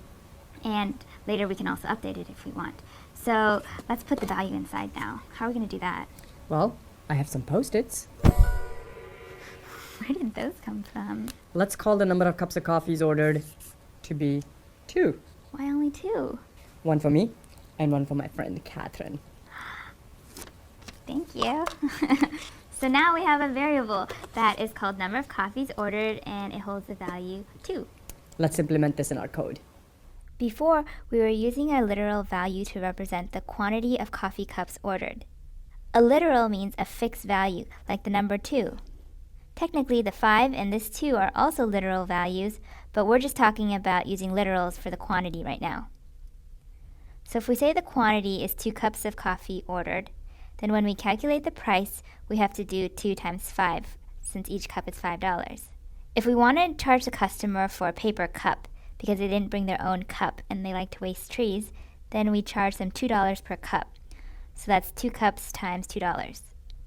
And later we can also update it if we want. So let's put the value inside now. How are we going to do that? Well, I have some Post-its. Where did those come from? Let's call the number of cups of coffees ordered to be 2. Why only 2? 1 for me and 1 for my friend Catherine. Thank you. So now we have a variable that is called number of coffees ordered, and it holds the value 2. Let's implement this in our code. Before, we were using a literal value to represent the quantity of coffee cups ordered. A literal means a fixed value, like the number 2. Technically, the 5 and this 2 are also literal values, but we're just talking about using literals for the quantity right now. So if we say the quantity is 2 cups of coffee ordered, then when we calculate the price, we have to do 2 times 5, since each cup is $5. If we want to charge the customer for a paper cup, because they didn't bring their own cup and they like to waste trees, then we charge them $2 per cup. So that's 2 cups times $2.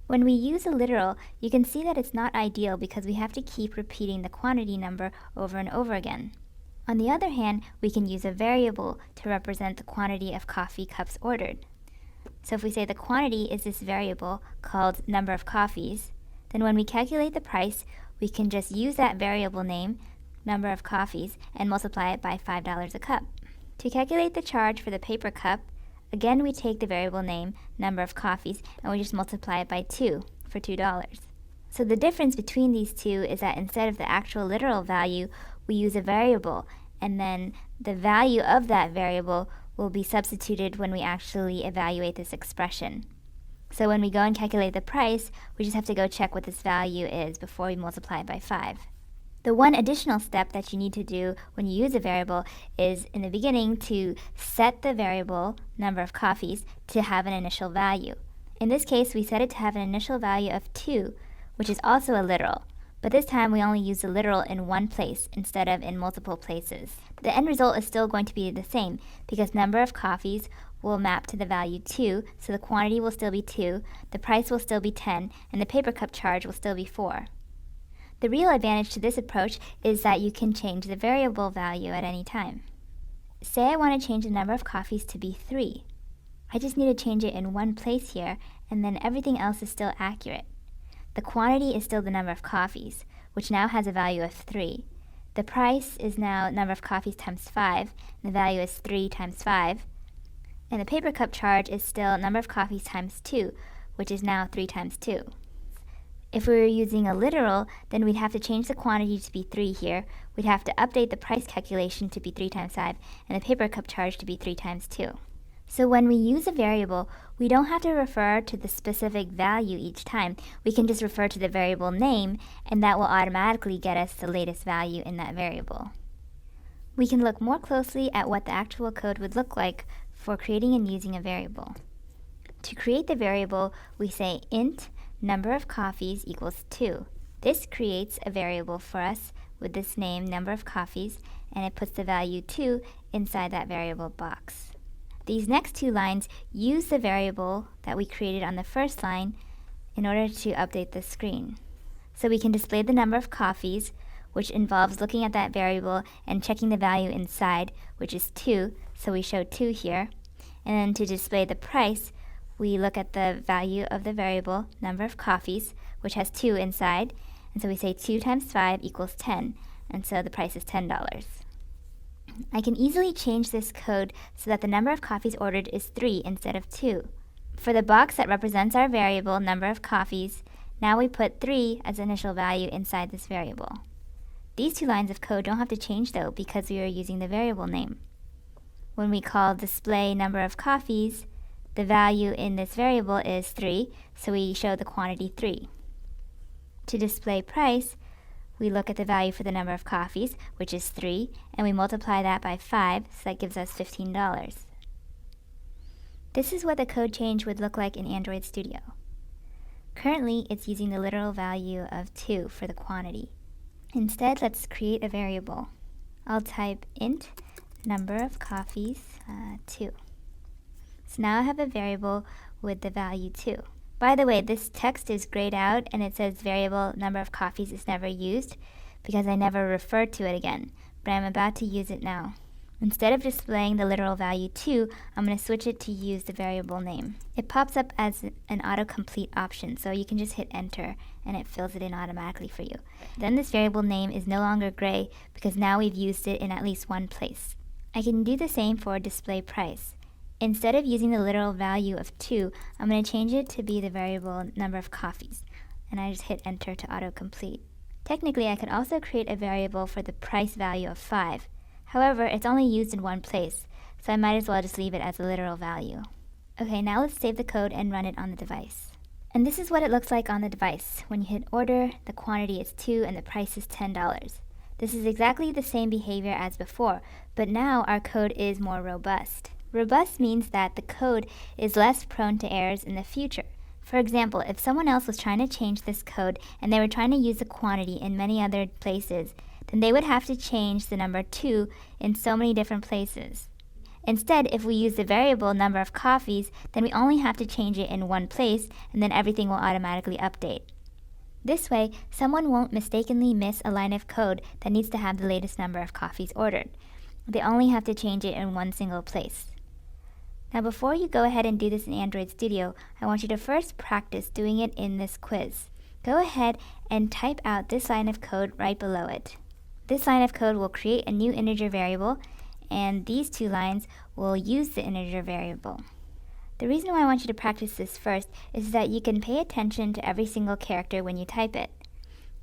When we use a literal, you can see that it's not ideal because we have to keep repeating the quantity number over and over again. On the other hand, we can use a variable to represent the quantity of coffee cups ordered. So if we say the quantity is this variable called number of coffees, then when we calculate the price, we can just use that variable name, number of coffees, and multiply it by $5 a cup. To calculate the charge for the paper cup, again we take the variable name, number of coffees, and we just multiply it by 2 for $2. So the difference between these two is that instead of the actual literal value, we use a variable, and then the value of that variable will be substituted when we actually evaluate this expression. So when we go and calculate the price, we just have to go check what this value is before we multiply it by 5. The one additional step that you need to do when you use a variable is in the beginning to set the variable number of coffees to have an initial value. In this case, we set it to have an initial value of 2, which is also a literal. But this time we only use the literal in one place instead of in multiple places. The end result is still going to be the same because number of coffees will map to the value 2, so the quantity will still be 2, the price will still be 10, and the paper cup charge will still be 4. The real advantage to this approach is that you can change the variable value at any time. Say I want to change the number of coffees to be 3. I just need to change it in one place here, and then everything else is still accurate. The quantity is still the number of coffees, which now has a value of 3. The price is now number of coffees times 5, and the value is 3 times 5. And the paper cup charge is still number of coffees times 2, which is now 3 times 2. If we were using a literal, then we'd have to change the quantity to be 3 here. We'd have to update the price calculation to be 3 times 5, and the paper cup charge to be 3 times 2. So when we use a variable, we don't have to refer to the specific value each time. We can just refer to the variable name, and that will automatically get us the latest value in that variable. We can look more closely at what the actual code would look like for creating and using a variable. To create the variable, we say int number of coffees equals 2. This creates a variable for us with this name, number of coffees, and it puts the value 2 inside that variable box. These next two lines use the variable that we created on the first line in order to update the screen. So we can display the number of coffees, which involves looking at that variable and checking the value inside, which is 2, so we show 2 here. And then to display the price, we look at the value of the variable, number of coffees, which has 2 inside, and so we say 2 times 5 equals 10, and so the price is $10. I can easily change this code so that the number of coffees ordered is 3 instead of 2. For the box that represents our variable, number of coffees, now we put 3 as initial value inside this variable. These two lines of code don't have to change though because we are using the variable name. When we call display number of coffees, the value in this variable is 3, so we show the quantity 3. To display price, we look at the value for the number of coffees, which is 3, and we multiply that by 5, so that gives us $15. This is what the code change would look like in Android Studio. Currently, it's using the literal value of 2 for the quantity. Instead, let's create a variable. I'll type int number of coffees 2. So now I have a variable with the value 2. By the way, this text is grayed out and it says variable number of coffees is never used because I never referred to it again, but I'm about to use it now. Instead of displaying the literal value 2, I'm going to switch it to use the variable name. It pops up as an autocomplete option, so you can just hit enter and it fills it in automatically for you. Then this variable name is no longer gray because now we've used it in at least one place. I can do the same for display price. Instead of using the literal value of 2, I'm going to change it to be the variable number of coffees, and I just hit enter to autocomplete. Technically, I could also create a variable for the price value of 5. However, it's only used in one place, so I might as well just leave it as a literal value. Okay, now let's save the code and run it on the device. And this is what it looks like on the device. When you hit order, the quantity is 2 and the price is $10. This is exactly the same behavior as before, but now our code is more robust. Robust means that the code is less prone to errors in the future. For example, if someone else was trying to change this code and they were trying to use the quantity in many other places, then they would have to change the number 2 in so many different places. Instead, if we use the variable number of coffees, then we only have to change it in one place and then everything will automatically update. This way, someone won't mistakenly miss a line of code that needs to have the latest number of coffees ordered. They only have to change it in one single place. Now before you go ahead and do this in Android Studio, I want you to first practice doing it in this quiz. Go ahead and type out this line of code right below it. This line of code will create a new integer variable, and these two lines will use the integer variable. The reason why I want you to practice this first is that you can pay attention to every single character when you type it.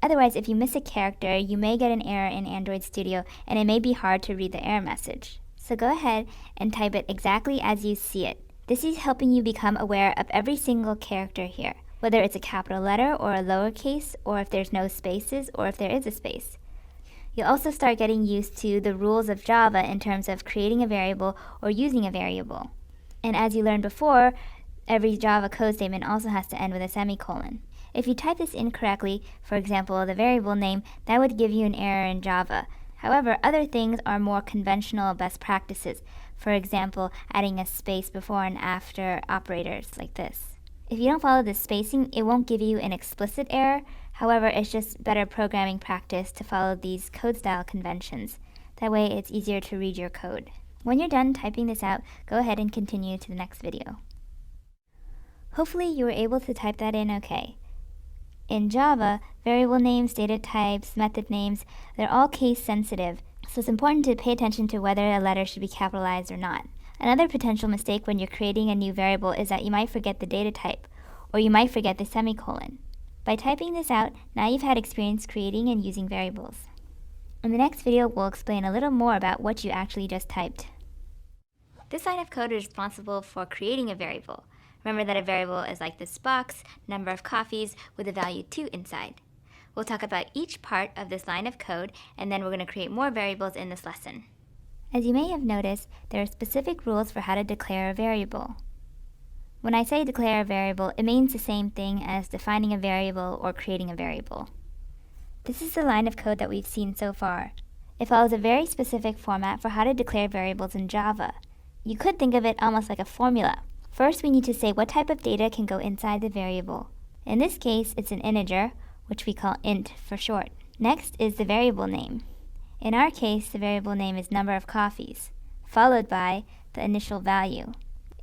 Otherwise, if you miss a character, you may get an error in Android Studio, and it may be hard to read the error message. So go ahead and type it exactly as you see it. This is helping you become aware of every single character here, whether it's a capital letter or a lowercase, or if there's no spaces, or if there is a space. You'll also start getting used to the rules of Java in terms of creating a variable or using a variable. And as you learned before, every Java code statement also has to end with a semicolon. If you type this incorrectly, for example, the variable name, that would give you an error in Java. However, other things are more conventional best practices. For example, adding a space before and after operators like this. If you don't follow this spacing, it won't give you an explicit error. However, it's just better programming practice to follow these code style conventions. That way it's easier to read your code. When you're done typing this out, go ahead and continue to the next video. Hopefully you were able to type that in okay. In Java, variable names, data types, method names, they're all case sensitive, so it's important to pay attention to whether a letter should be capitalized or not. Another potential mistake when you're creating a new variable is that you might forget the data type, or you might forget the semicolon. By typing this out, now you've had experience creating and using variables. In the next video, we'll explain a little more about what you actually just typed. This line of code is responsible for creating a variable. Remember that a variable is like this box, number of coffees, with a value 2 inside. We'll talk about each part of this line of code, and then we're going to create more variables in this lesson. As you may have noticed, there are specific rules for how to declare a variable. When I say declare a variable, it means the same thing as defining a variable or creating a variable. This is the line of code that we've seen so far. It follows a very specific format for how to declare variables in Java. You could think of it almost like a formula. First, we need to say what type of data can go inside the variable. In this case, it's an integer, which we call int for short. Next is the variable name. In our case, the variable name is number of coffees, followed by the initial value.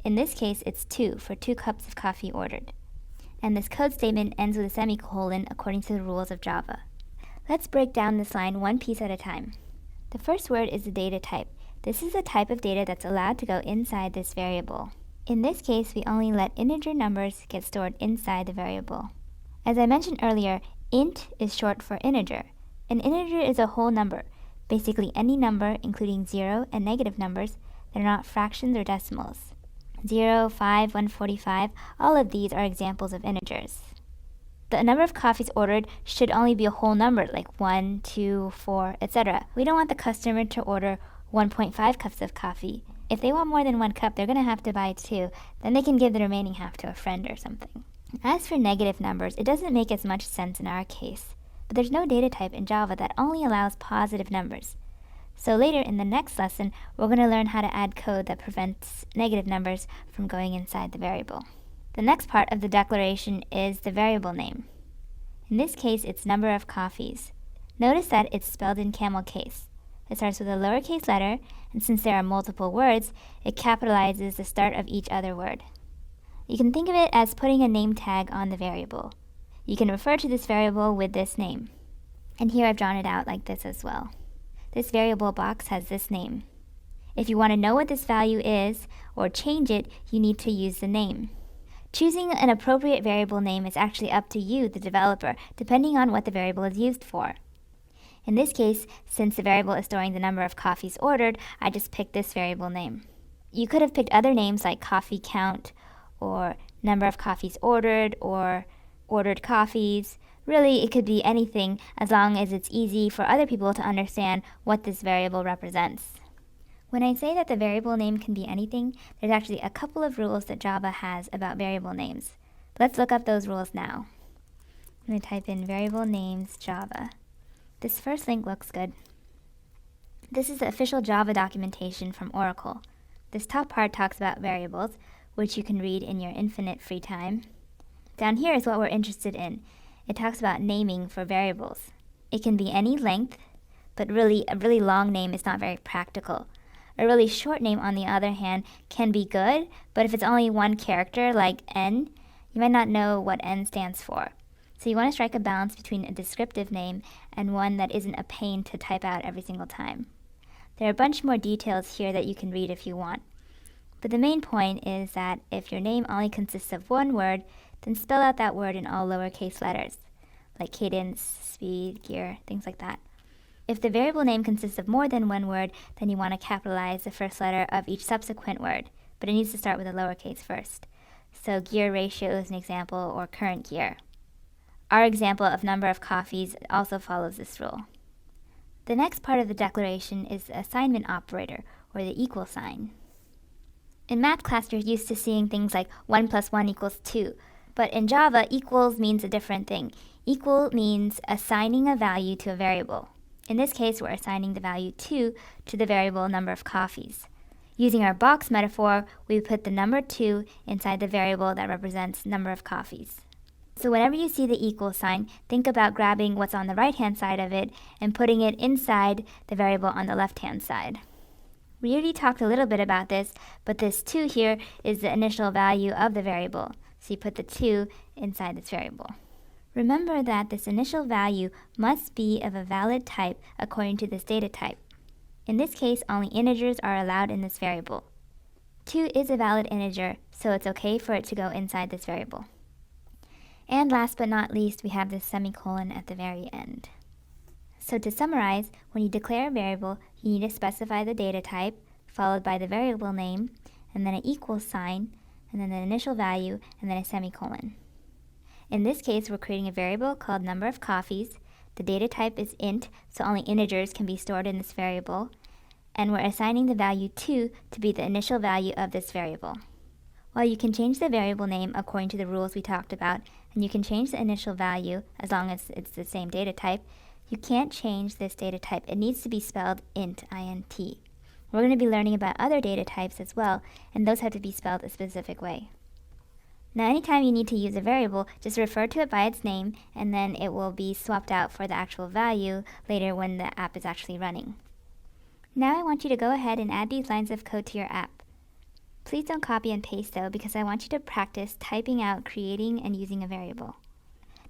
In this case, it's 2 for 2 cups of coffee ordered. And this code statement ends with a semicolon according to the rules of Java. Let's break down this line one piece at a time. The first word is the data type. This is the type of data that's allowed to go inside this variable. In this case, we only let integer numbers get stored inside the variable. As I mentioned earlier, int is short for integer. An integer is a whole number, basically any number including 0 and negative numbers that are not fractions or decimals. 0, 5, 145, all of these are examples of integers. The number of coffees ordered should only be a whole number, like 1, 2, 4, etc. We don't want the customer to order 1.5 cups of coffee. If they want more than 1 cup, they're going to have to buy 2. Then they can give the remaining half to a friend or something. As for negative numbers, it doesn't make as much sense in our case. But there's no data type in Java that only allows positive numbers. So later in the next lesson, we're going to learn how to add code that prevents negative numbers from going inside the variable. The next part of the declaration is the variable name. In this case, it's number of coffees. Notice that it's spelled in camel case. It starts with a lowercase letter, and since there are multiple words, it capitalizes the start of each other word. You can think of it as putting a name tag on the variable. You can refer to this variable with this name. And here I've drawn it out like this as well. This variable box has this name. If you want to know what this value is, or change it, you need to use the name. Choosing an appropriate variable name is actually up to you, the developer, depending on what the variable is used for. In this case, since the variable is storing the number of coffees ordered, I just picked this variable name. You could have picked other names like coffee count, or number of coffees ordered, or ordered coffees. Really, it could be anything as long as it's easy for other people to understand what this variable represents. When I say that the variable name can be anything, there's actually a couple of rules that Java has about variable names. Let's look up those rules now. I'm going to type in variable names Java. This first link looks good. This is the official Java documentation from Oracle. This top part talks about variables, which you can read in your infinite free time. Down here is what we're interested in. It talks about naming for variables. It can be any length, but really, a really long name is not very practical. A really short name, on the other hand, can be good, but if it's only one character, like N, you might not know what N stands for. So you want to strike a balance between a descriptive name and one that isn't a pain to type out every single time. There are a bunch more details here that you can read if you want. But the main point is that if your name only consists of one word, then spell out that word in all lowercase letters, like cadence, speed, gear, things like that. If the variable name consists of more than one word, then you want to capitalize the first letter of each subsequent word, but it needs to start with a lowercase first. So gear ratio is an example, or current gear. Our example of number of coffees also follows this rule. The next part of the declaration is the assignment operator, or the equal sign. In math class, you're used to seeing things like 1 plus 1 equals 2, but in Java, equals means a different thing. Equal means assigning a value to a variable. In this case, we're assigning the value 2 to the variable number of coffees. Using our box metaphor, we put the number 2 inside the variable that represents number of coffees. So whenever you see the equal sign, think about grabbing what's on the right-hand side of it and putting it inside the variable on the left-hand side. We already talked a little bit about this, but this 2 here is the initial value of the variable. So you put the 2 inside this variable. Remember that this initial value must be of a valid type according to this data type. In this case, only integers are allowed in this variable. 2 is a valid integer, so it's okay for it to go inside this variable. And last but not least, we have this semicolon at the very end. So to summarize, when you declare a variable, you need to specify the data type, followed by the variable name, and then an equal sign, and then the initial value, and then a semicolon. In this case, we're creating a variable called number of coffees. The data type is int, so only integers can be stored in this variable, and we're assigning the value 2 to be the initial value of this variable. While you can change the variable name according to the rules we talked about, and you can change the initial value as long as it's the same data type, you can't change this data type. It needs to be spelled int, int. We're going to be learning about other data types as well, and those have to be spelled a specific way. Now, anytime you need to use a variable, just refer to it by its name, and then it will be swapped out for the actual value later when the app is actually running. Now I want you to go ahead and add these lines of code to your app. Please don't copy and paste though, because I want you to practice typing out creating and using a variable.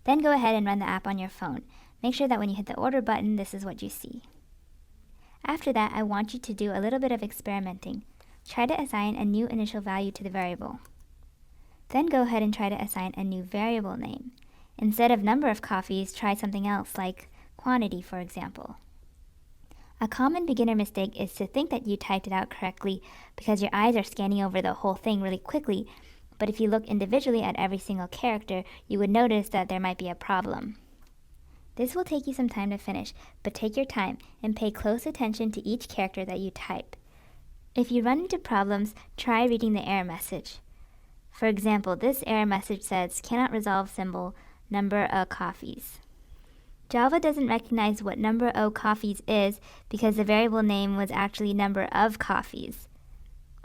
Then go ahead and run the app on your phone. Make sure that when you hit the order button, this is what you see. After that, I want you to do a little bit of experimenting. Try to assign a new initial value to the variable. Then go ahead and try to assign a new variable name. Instead of number of coffees, try something else like quantity, for example. A common beginner mistake is to think that you typed it out correctly because your eyes are scanning over the whole thing really quickly, but if you look individually at every single character, you would notice that there might be a problem. This will take you some time to finish, but take your time and pay close attention to each character that you type. If you run into problems, try reading the error message. For example, this error message says, cannot resolve symbol, number of coffees. Java doesn't recognize what number of coffees is because the variable name was actually number of coffees.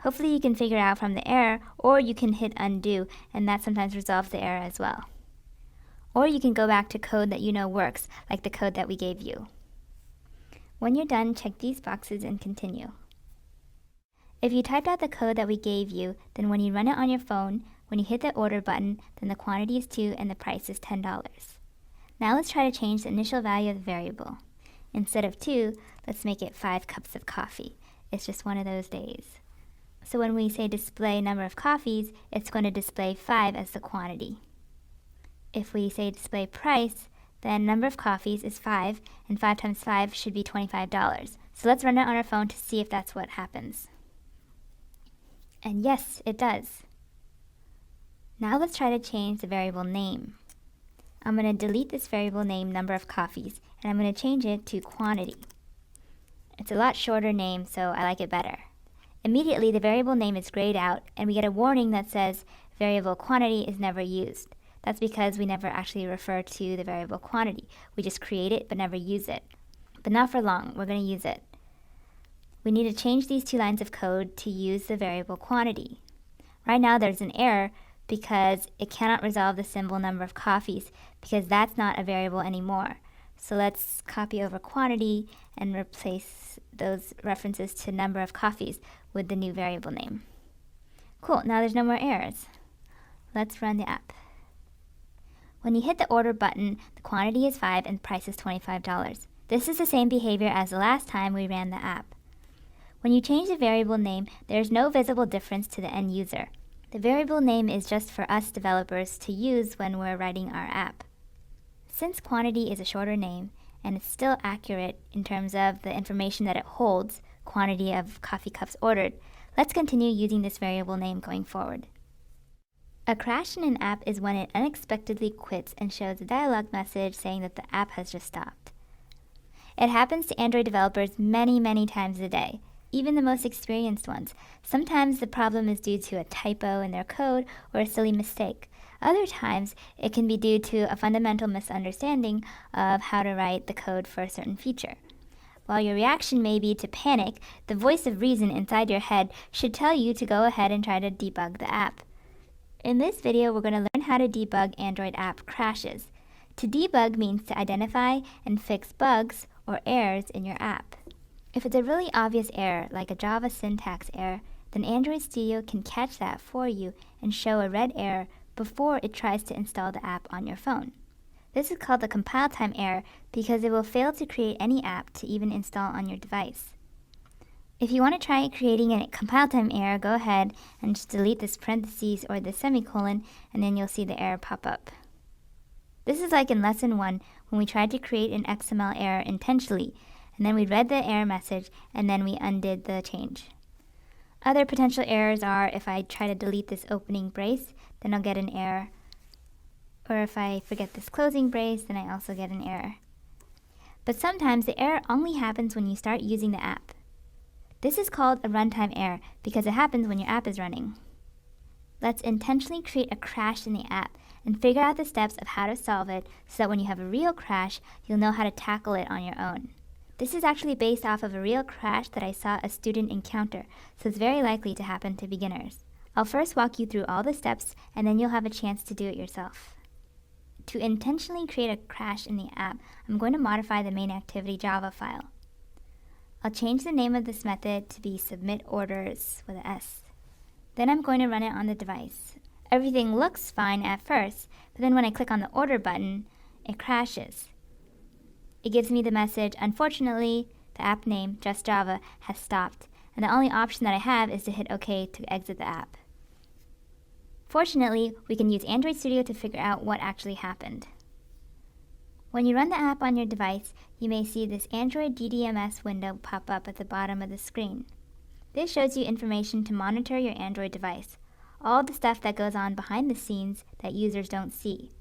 Hopefully you can figure out from the error, or you can hit undo, and that sometimes resolves the error as well. Or you can go back to code that you know works, like the code that we gave you. When you're done, check these boxes and continue. If you typed out the code that we gave you, then when you run it on your phone, when you hit the order button, then the quantity is 2 and the price is $10. Now let's try to change the initial value of the variable. Instead of 2, let's make it 5 cups of coffee. It's just one of those days. So when we say display number of coffees, it's going to display 5 as the quantity. If we say display price, then number of coffees is 5, and 5 times 5 should be $25. So let's run it on our phone to see if that's what happens. And yes, it does. Now let's try to change the variable name. I'm going to delete this variable name number of coffees, and I'm going to change it to quantity. It's a lot shorter name, so I like it better. Immediately, the variable name is grayed out, and we get a warning that says variable quantity is never used. That's because we never actually refer to the variable quantity. We just create it, but never use it. But not for long, we're going to use it. We need to change these 2 lines of code to use the variable quantity. Right now, there's an error because it cannot resolve the symbol number of coffees because that's not a variable anymore. So let's copy over quantity and replace those references to number of coffees with the new variable name. Cool, now there's no more errors. Let's run the app. When you hit the order button, the quantity is 5 and the price is $25. This is the same behavior as the last time we ran the app. When you change the variable name, there is no visible difference to the end user. The variable name is just for us developers to use when we're writing our app. Since quantity is a shorter name, and it's still accurate in terms of the information that it holds, quantity of coffee cups ordered, let's continue using this variable name going forward. A crash in an app is when it unexpectedly quits and shows a dialog message saying that the app has just stopped. It happens to Android developers many, many times a day, even the most experienced ones. Sometimes the problem is due to a typo in their code or a silly mistake. Other times, it can be due to a fundamental misunderstanding of how to write the code for a certain feature. While your reaction may be to panic, the voice of reason inside your head should tell you to go ahead and try to debug the app. In this video, we're going to learn how to debug Android app crashes. To debug means to identify and fix bugs or errors in your app. If it's a really obvious error, like a Java syntax error, then Android Studio can catch that for you and show a red error before it tries to install the app on your phone. This is called a compile time error because it will fail to create any app to even install on your device. If you want to try creating a compile time error, go ahead and just delete this parentheses or the semicolon, and then you'll see the error pop up. This is like in lesson 1 when we tried to create an XML error intentionally, and then we read the error message and then we undid the change. Other potential errors are if I try to delete this opening brace, then I'll get an error. Or if I forget this closing brace, then I also get an error. But sometimes the error only happens when you start using the app. This is called a runtime error because it happens when your app is running. Let's intentionally create a crash in the app and figure out the steps of how to solve it so that when you have a real crash, you'll know how to tackle it on your own. This is actually based off of a real crash that I saw a student encounter, so it's very likely to happen to beginners. I'll first walk you through all the steps, and then you'll have a chance to do it yourself. To intentionally create a crash in the app, I'm going to modify the main activity Java file. I'll change the name of this method to be submit orders with an S. Then I'm going to run it on the device. Everything looks fine at first, but then when I click on the order button, it crashes. It gives me the message, unfortunately, the app name, Just Java, has stopped, and the only option that I have is to hit OK to exit the app. Fortunately, we can use Android Studio to figure out what actually happened. When you run the app on your device, you may see this Android DDMS window pop up at the bottom of the screen. This shows you information to monitor your Android device, all the stuff that goes on behind the scenes that users don't see.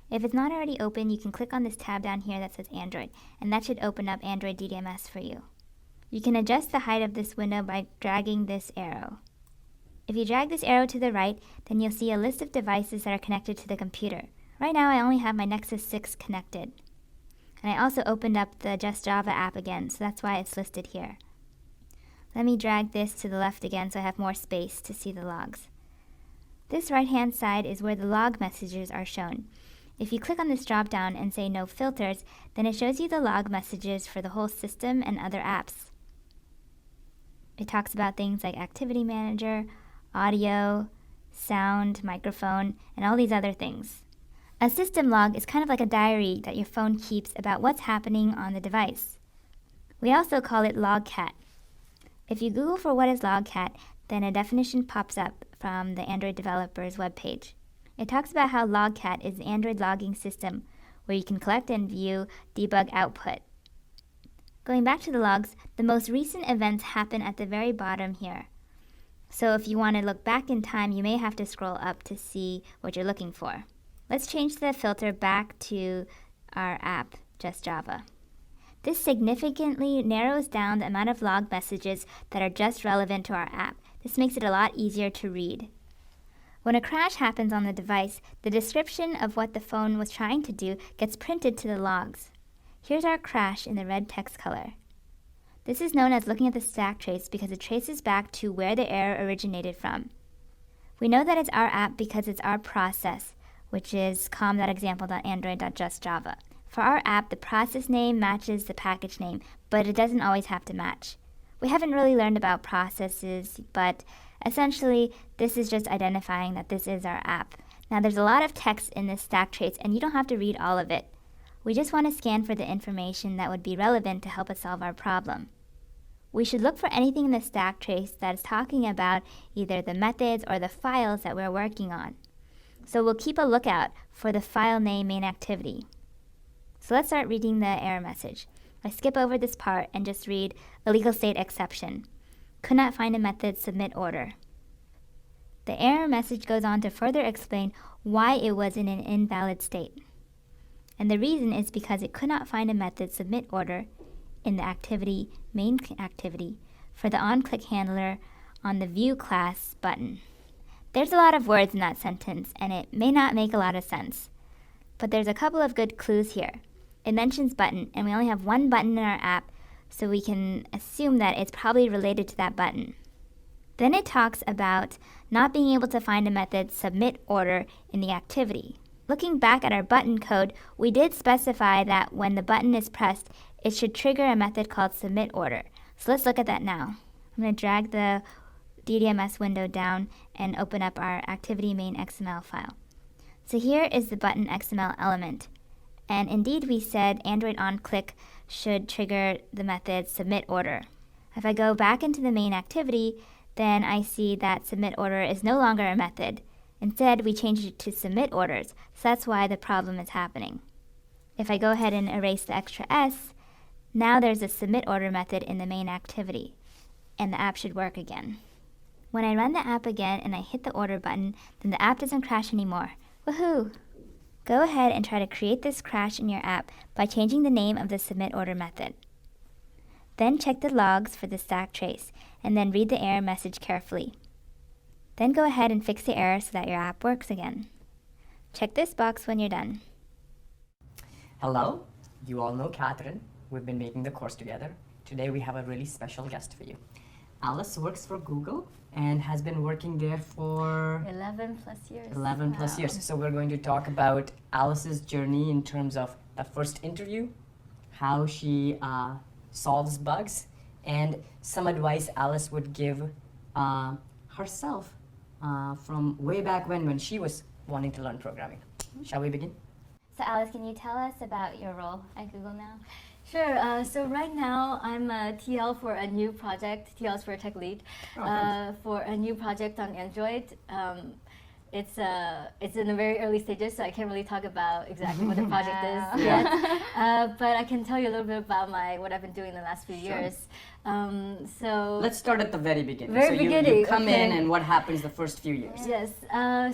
If it's not already open, you can click on this tab down here that says Android, and that should open up Android DDMS for you. You can adjust the height of this window by dragging this arrow. If you drag this arrow to the right, then you'll see a list of devices that are connected to the computer. Right now I only have my Nexus 6 connected. And I also opened up the Just Java app again, so that's why it's listed here. Let me drag this to the left again so I have more space to see the logs. This right-hand side is where the log messages are shown. If you click on this drop-down and say No Filters, then it shows you the log messages for the whole system and other apps. It talks about things like Activity Manager, audio, sound, microphone, and all these other things. A system log is kind of like a diary that your phone keeps about what's happening on the device. We also call it Logcat. If you Google for what is Logcat, then a definition pops up from the Android developer's webpage. It talks about how Logcat is the Android logging system where you can collect and view debug output. Going back to the logs, the most recent events happen at the very bottom here. So if you want to look back in time, you may have to scroll up to see what you're looking for. Let's change the filter back to our app, Just Java. This significantly narrows down the amount of log messages that are just relevant to our app. This makes it a lot easier to read. When a crash happens on the device, the description of what the phone was trying to do gets printed to the logs. Here's our crash in the red text color. This is known as looking at the stack trace because it traces back to where the error originated from. We know that it's our app because it's our process, which is com.example.android.justjava. For our app, the process name matches the package name, but it doesn't always have to match. We haven't really learned about processes, but essentially, this is just identifying that this is our app. Now, there's a lot of text in this stack trace, and you don't have to read all of it. We just want to scan for the information that would be relevant to help us solve our problem. We should look for anything in the stack trace that is talking about either the methods or the files that we're working on. So we'll keep a lookout for the file name main activity. So let's start reading the error message. I skip over this part and just read illegal state exception. Could not find a method submit order. The error message goes on to further explain why it was in an invalid state. And the reason is because it could not find a method submit order in the activity, main activity, for the onClick handler on the View class button. There's a lot of words in that sentence, and it may not make a lot of sense. But there's a couple of good clues here. It mentions button, and we only have one button in our app, so we can assume that it's probably related to that button. Then it talks about not being able to find a method submit order in the activity. Looking back at our button code, we did specify that when the button is pressed, it should trigger a method called submit order. So let's look at that now. I'm going to drag the DDMS window down and open up our activity main XML file. So here is the button XML element. And indeed we said Android onClick should trigger the method submit order. If I go back into the main activity, then I see that submit order is no longer a method. Instead, we changed it to submit orders, so that's why the problem is happening. If I go ahead and erase the extra S, now there's a submit order method in the main activity, and the app should work again. When I run the app again and I hit the order button, then the app doesn't crash anymore. Woohoo! Go ahead and try to create this crash in your app by changing the name of the submit order method. Then check the logs for the stack trace, and then read the error message carefully. Then go ahead and fix the error so that your app works again. Check this box when you're done. Hello, you all know Catherine. We've been making the course together. Today we have a really special guest for you. Alice works for Google and has been working there for 11 plus years. 11 plus years. So we're going to talk about Alice's journey in terms of the first interview, how she solves bugs, and some advice Alice would give herself from way back when she was wanting to learn programming. Shall we begin? So Alice, can you tell us about your role at Google now? Sure. So right now I'm a TL for a new project. TL is for a tech lead. For a new project on Android. It's in the very early stages, so I can't really talk about exactly what the project is yet. But I can tell you a little bit about what I've been doing the last few years. So let's start at the very beginning. Very beginning, You come okay. in, and what happens the first few years? Yes.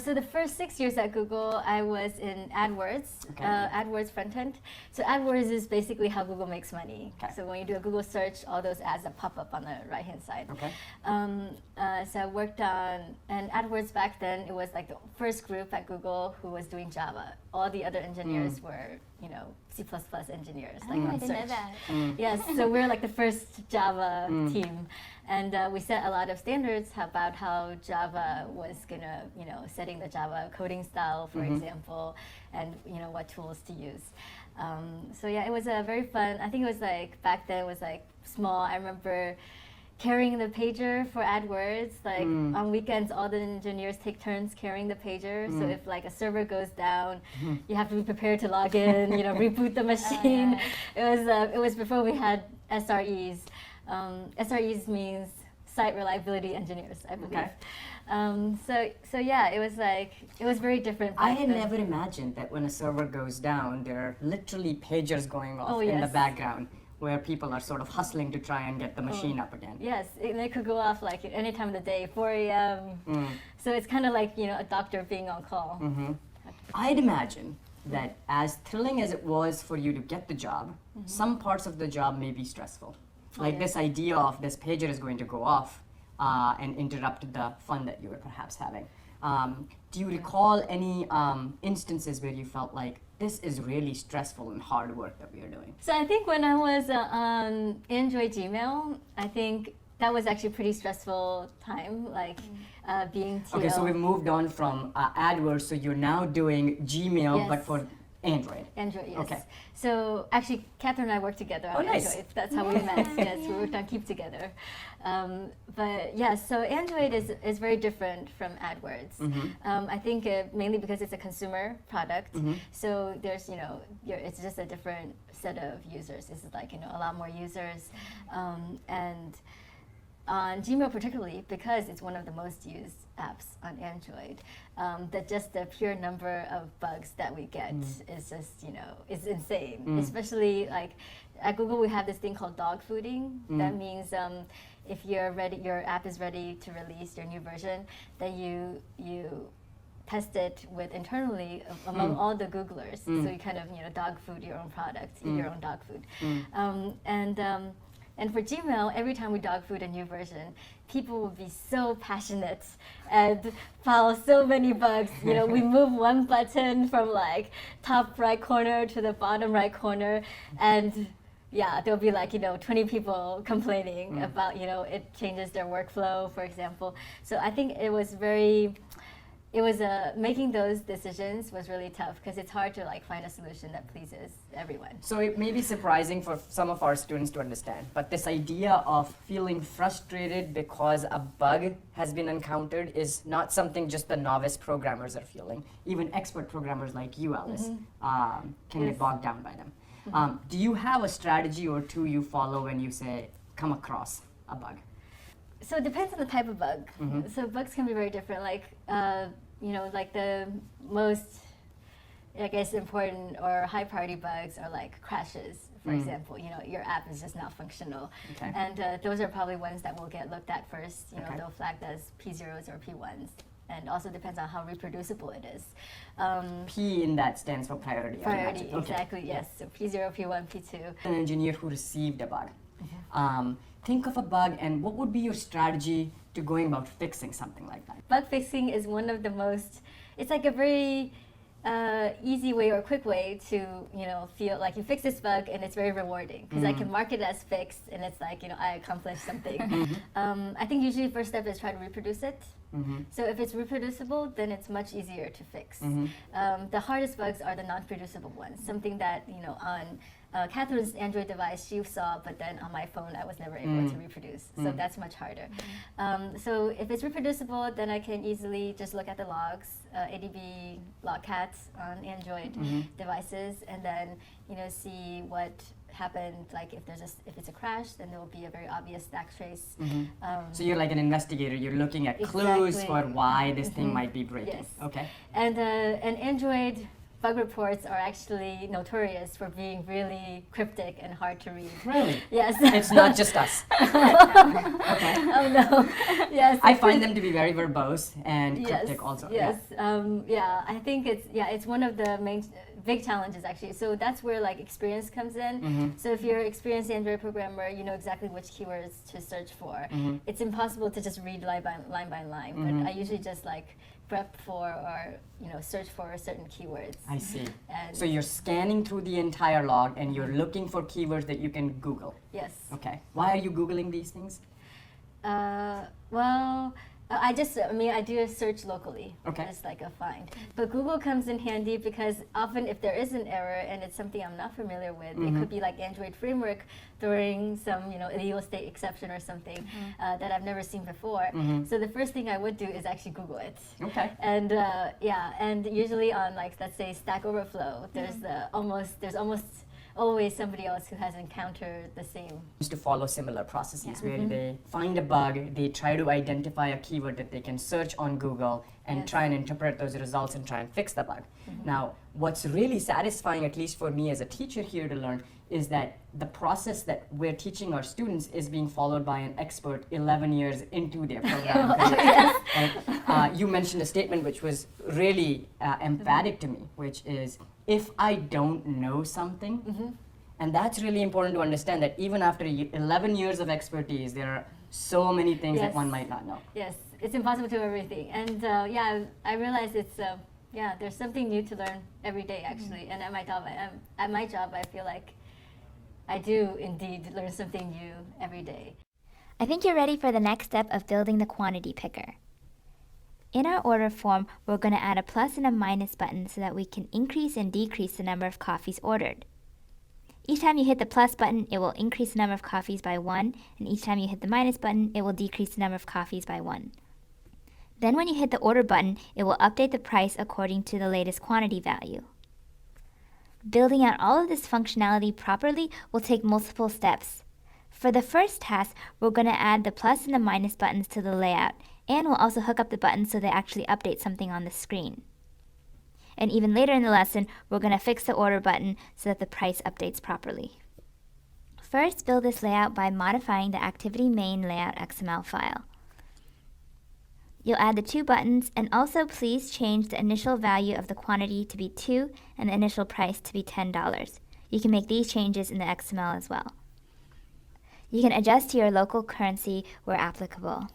So the first 6 years at Google, I was in AdWords, Okay. AdWords front end. So AdWords is basically how Google makes money. Okay. So when you do a Google search, all those ads that pop up on the right hand side. Okay. So I worked on, and AdWords back then, it was like the first group at Google who was doing Java. All the other engineers were, C++ engineers. Like I on didn't know search. that. Yes, so we're like the first Java team. And we set a lot of standards about how Java was gonna, setting the Java coding style, for example, and what tools to use. So yeah, it was a very fun. I think it was like back then it was like small. I remember carrying the pager for AdWords. Like on weekends, all the engineers take turns carrying the pager. So if like a server goes down, you have to be prepared to log in. Reboot the machine. It was before we had SREs. SREs means site reliability engineers, I believe. Okay. So yeah, it was very different. I back had then. never imagined that when a server goes down, there are literally pagers going off Oh, in the yes. background where people are sort of hustling to try and get the machine up again. Yes, they could go off like at any time of the day, 4 a.m. So it's kind of like a doctor being on call. I'd imagine that as thrilling as it was for you to get the job, some parts of the job may be stressful. Like this idea of this pager is going to go off and interrupt the fun that you were perhaps having. Do you recall any instances where you felt like this is really stressful and hard work that we are doing? So I think when I was on Android Gmail, I think that was actually a pretty stressful time, like being TL. Okay, so we moved on from AdWords, so you're now doing Gmail, but Yes. for Android. Android, yes. Okay. So actually, Catherine and I worked together on nice. Android. That's how we met. Yes, we worked on Keep together. But yeah, so Android is very different from AdWords. I think mainly because it's a consumer product. So there's it's just a different set of users. This is like a lot more users, and on Gmail particularly, because it's one of the most used apps on Android, the pure number of bugs that we get is just, is insane. Especially like at Google, we have this thing called dog fooding. That means if you're ready, your app is ready to release your new version, then you test it with internally among all the Googlers. So you kind of dog food your own product, eat your own dog food, and for Gmail, every time we dog food a new version, people will be so passionate and file so many bugs. We move one button from like top right corner to the bottom right corner, and there'll be like 20 people complaining about it changes their workflow, for example. So I think making those decisions was really tough because it's hard to like find a solution that pleases everyone. So it may be surprising for some of our students to understand, but this idea of feeling frustrated because a bug has been encountered is not something just the novice programmers are feeling. Even expert programmers like you, Alice, can get bogged down by them. Do you have a strategy or two you follow when you come across a bug? So it depends on the type of bug. So bugs can be very different. Like like the most, I guess, important or high priority bugs are like crashes, for example. Your app is just not functional, and those are probably ones that will get looked at first. They'll flag as P0s or P1s. And also depends on how reproducible it is. P in that stands for priority. Priority, exactly, yes. So P0, P1, P2. An engineer who received a bug. Think of a bug and what would be your strategy to going about fixing something like that? Bug fixing is one of the most, it's like a very easy way or quick way to feel like you fix this bug and it's very rewarding because I can mark it as fixed and it's like I accomplished something. I think usually first step is try to reproduce it. So if it's reproducible, then it's much easier to fix. The hardest bugs are the non-producible ones, something that on Catherine's Android device she saw, but then on my phone I was never able to reproduce. So that's much harder. So if it's reproducible, then I can easily just look at the logs, ADB logcats on Android devices, and then see what happened. Like if it's a crash, then there will be a very obvious stack trace. So you're like an investigator. You're looking at clues for why this thing might be breaking. Yes. Okay. And Android bug reports are actually notorious for being really cryptic and hard to read. Really? Yes. It's not just us. Okay. Oh no. Yes. I find them to be very verbose and cryptic also. Yes. I think it's one of the main big challenges actually. So that's where like experience comes in. So if you're an experienced Android programmer, you know exactly which keywords to search for. It's impossible to just read line by line. But I usually just like prep for or search for certain keywords. I see. And so you're scanning through the entire log and you're looking for keywords that you can Google. Yes. Okay. Why are you Googling these things? I do a search locally. Okay. Just like a find. But Google comes in handy because often if there is an error and it's something I'm not familiar with, it could be like Android framework throwing some illegal state exception or something that I've never seen before. So the first thing I would do is actually Google it. Okay. And and usually on like let's say Stack Overflow, there's almost always somebody else who has encountered the same. Used to follow similar processes where they find a bug, they try to identify a keyword that they can search on Google and try and interpret those results and try and fix the bug. Now, what's really satisfying, at least for me as a teacher here to learn, is that the process that we're teaching our students is being followed by an expert 11 years into their program. You mentioned a statement which was really emphatic to me, which is, if I don't know something, and that's really important to understand that even after 11 years of expertise, there are so many things that one might not know. Yes, it's impossible to do everything. And I realize it's, there's something new to learn every day actually. And at my job, I feel like I do indeed learn something new every day. I think you're ready for the next step of building the quantity picker. In our order form, we're going to add a plus and a minus button so that we can increase and decrease the number of coffees ordered. Each time you hit the plus button, it will increase the number of coffees by 1, and each time you hit the minus button, it will decrease the number of coffees by 1. Then when you hit the order button, it will update the price according to the latest quantity value. Building out all of this functionality properly will take multiple steps. For the first task, we're going to add the plus and the minus buttons to the layout, and we'll also hook up the buttons so they actually update something on the screen. And even later in the lesson, we're going to fix the order button so that the price updates properly. First, build this layout by modifying the activity main layout XML file. You'll add the two buttons, and also please change the initial value of the quantity to be 2 and the initial price to be $10. You can make these changes in the XML as well. You can adjust to your local currency where applicable.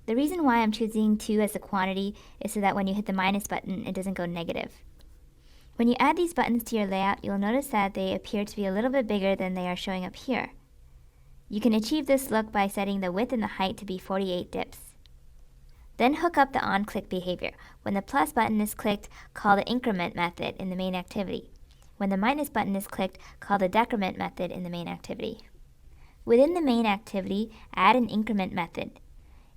The reason why I'm choosing 2 as the quantity is so that when you hit the minus button, it doesn't go negative. When you add these buttons to your layout, you'll notice that they appear to be a little bit bigger than they are showing up here. You can achieve this look by setting the width and the height to be 48 dips. Then hook up the onClick behavior. When the plus button is clicked, call the increment method in the main activity. When the minus button is clicked, call the decrement method in the main activity. Within the main activity, add an increment method.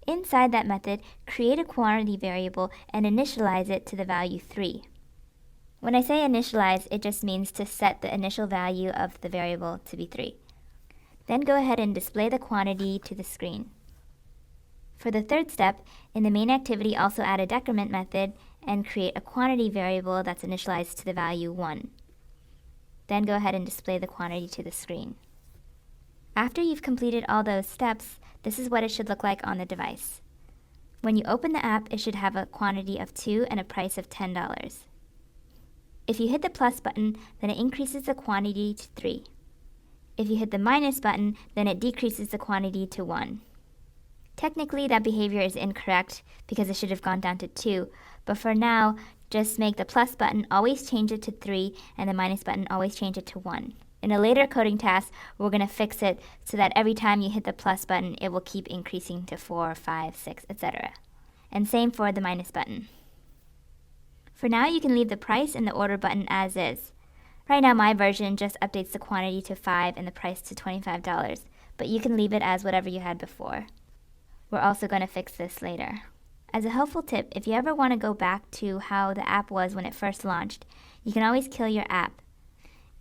Inside that method, create a quantity variable and initialize it to the value 3. When I say initialize, it just means to set the initial value of the variable to be 3. Then go ahead and display the quantity to the screen. For the third step, in the main activity, also add a decrement method and create a quantity variable that's initialized to the value 1. Then go ahead and display the quantity to the screen. After you've completed all those steps, this is what it should look like on the device. When you open the app, it should have a quantity of 2 and a price of $10. If you hit the plus button, then it increases the quantity to 3. If you hit the minus button, then it decreases the quantity to 1. Technically, that behavior is incorrect because it should have gone down to 2, but for now, just make the plus button always change it to 3 and the minus button always change it to 1. In a later coding task, we're going to fix it so that every time you hit the plus button, it will keep increasing to 4, 5, 6, etc. And same for the minus button. For now, you can leave the price and the order button as is. Right now, my version just updates the quantity to 5 and the price to $25, but you can leave it as whatever you had before. We're also going to fix this later. As a helpful tip, if you ever want to go back to how the app was when it first launched, you can always kill your app.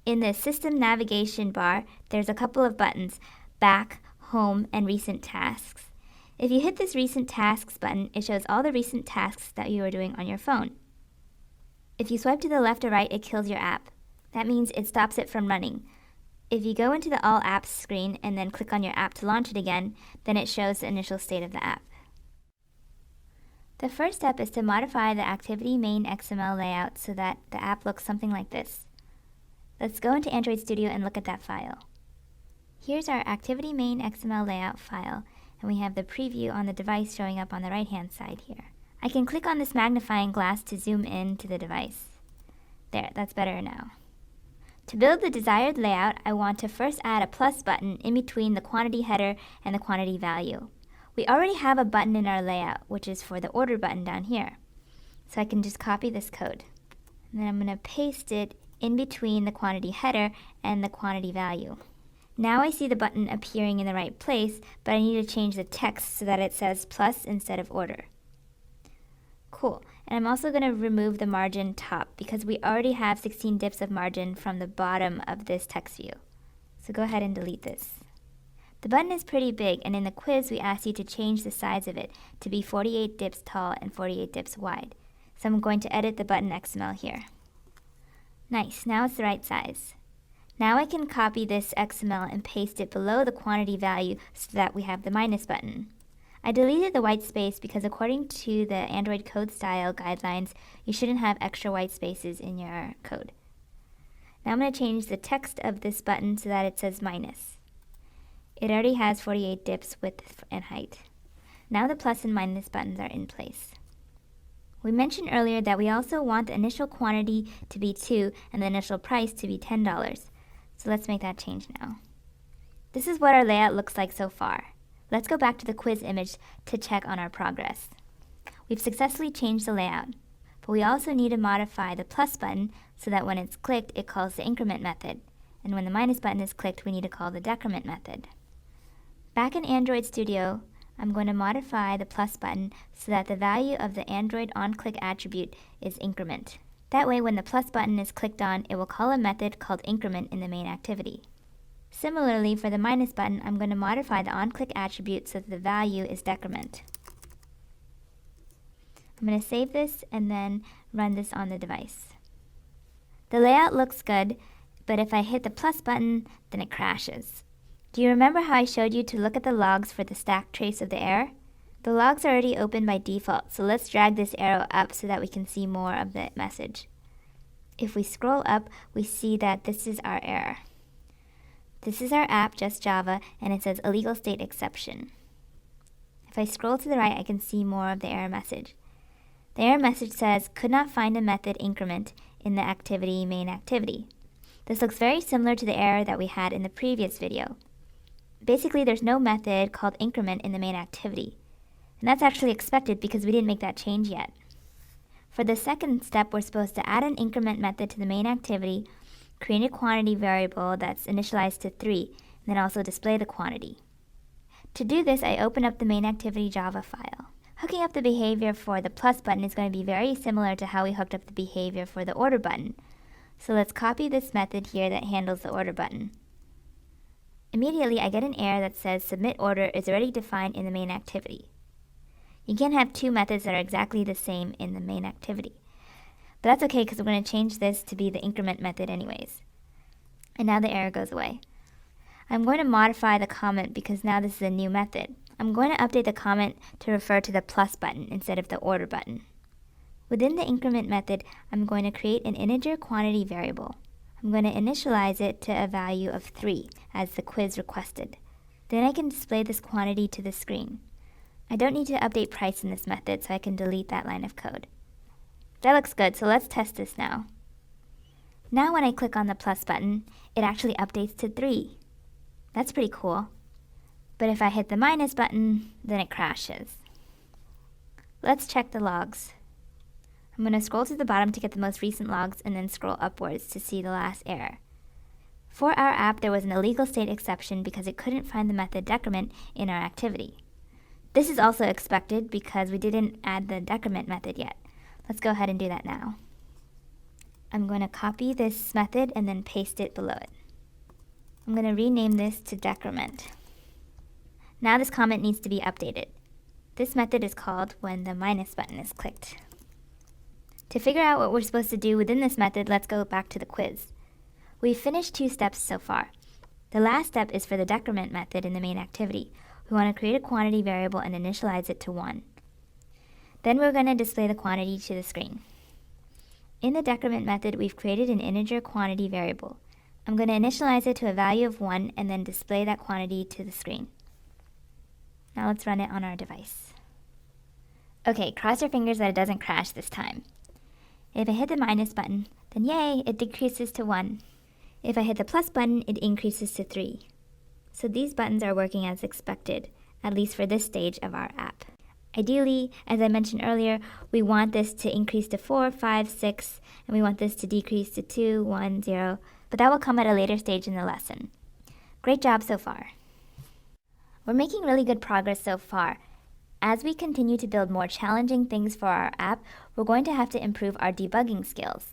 In the system navigation bar, there's a couple of buttons, Back, Home, and Recent Tasks. If you hit this Recent Tasks button, it shows all the recent tasks that you are doing on your phone. If you swipe to the left or right, it kills your app. That means it stops it from running. If you go into the All Apps screen and then click on your app to launch it again, then it shows the initial state of the app. The first step is to modify the activity main XML layout so that the app looks something like this. Let's go into Android Studio and look at that file. Here's our activity main XML layout file, and we have the preview on the device showing up on the right-hand side here. I can click on this magnifying glass to zoom in to the device. There, that's better now. To build the desired layout, I want to first add a plus button in between the quantity header and the quantity value. We already have a button in our layout, which is for the order button down here. So I can just copy this code. And then I'm going to paste it in between the quantity header and the quantity value. Now I see the button appearing in the right place, but I need to change the text so that it says plus instead of order. Cool. And I'm also going to remove the margin top because we already have 16 dips of margin from the bottom of this text view. So go ahead and delete this. The button is pretty big, and in the quiz we asked you to change the size of it to be 48 dips tall and 48 dips wide. So I'm going to edit the button XML here. Nice, now it's the right size. Now I can copy this XML and paste it below the quantity value so that we have the minus button. I deleted the white space because according to the Android code style guidelines, you shouldn't have extra white spaces in your code. Now I'm going to change the text of this button so that it says minus. It already has 48 dips width and height. Now the plus and minus buttons are in place. We mentioned earlier that we also want the initial quantity to be 2 and the initial price to be $10. So let's make that change now. This is what our layout looks like so far. Let's go back to the quiz image to check on our progress. We've successfully changed the layout, but we also need to modify the plus button so that when it's clicked, it calls the increment method, and when the minus button is clicked, we need to call the decrement method. Back in Android Studio, I'm going to modify the plus button so that the value of the Android onClick attribute is increment. That way, when the plus button is clicked on, it will call a method called increment in the main activity. Similarly, for the minus button, I'm going to modify the onClick attribute so that the value is decrement. I'm going to save this and then run this on the device. The layout looks good, but if I hit the plus button, then it crashes. Do you remember how I showed you to look at the logs for the stack trace of the error? The logs are already open by default, so let's drag this arrow up so that we can see more of the message. If we scroll up, we see that this is our error. This is our app, just Java, and it says illegal state exception. If I scroll to the right, I can see more of the error message. The error message says, could not find a method increment in the activity main activity. This looks very similar to the error that we had in the previous video. Basically, there's no method called increment in the main activity. And that's actually expected because we didn't make that change yet. For the second step, we're supposed to add an increment method to the main activity, create a quantity variable that's initialized to 3, and then also display the quantity. To do this, I open up the main activity Java file. Hooking up the behavior for the plus button is going to be very similar to how we hooked up the behavior for the order button. So let's copy this method here that handles the order button. Immediately, I get an error that says submit order is already defined in the main activity. You can't have two methods that are exactly the same in the main activity. But that's okay because we're going to change this to be the increment method anyways. And now the error goes away. I'm going to modify the comment because now this is a new method. I'm going to update the comment to refer to the plus button instead of the order button. Within the increment method, I'm going to create an integer quantity variable. I'm going to initialize it to a value of 3 as the quiz requested. Then I can display this quantity to the screen. I don't need to update price in this method, so I can delete that line of code. That looks good, so let's test this now. Now when I click on the plus button, it actually updates to 3. That's pretty cool. But if I hit the minus button, then it crashes. Let's check the logs. I'm going to scroll to the bottom to get the most recent logs and then scroll upwards to see the last error. For our app, there was an illegal state exception because it couldn't find the method decrement in our activity. This is also expected because we didn't add the decrement method yet. Let's go ahead and do that now. I'm going to copy this method and then paste it below it. I'm going to rename this to decrement. Now this comment needs to be updated. This method is called when the minus button is clicked. To figure out what we're supposed to do within this method, let's go back to the quiz. We've finished 2 steps so far. The last step is for the decrement method in the main activity. We want to create a quantity variable and initialize it to 1. Then we're going to display the quantity to the screen. In the decrement method, we've created an integer quantity variable. I'm going to initialize it to a value of 1 and then display that quantity to the screen. Now let's run it on our device. Okay, cross your fingers that it doesn't crash this time. If I hit the minus button, then yay, it decreases to 1. If I hit the plus button, it increases to 3. So these buttons are working as expected, at least for this stage of our app. Ideally, as I mentioned earlier, we want this to increase to 4, 5, 6, and we want this to decrease to 2, 1, 0, but that will come at a later stage in the lesson. Great job so far. We're making really good progress so far. As we continue to build more challenging things for our app, we're going to have to improve our debugging skills.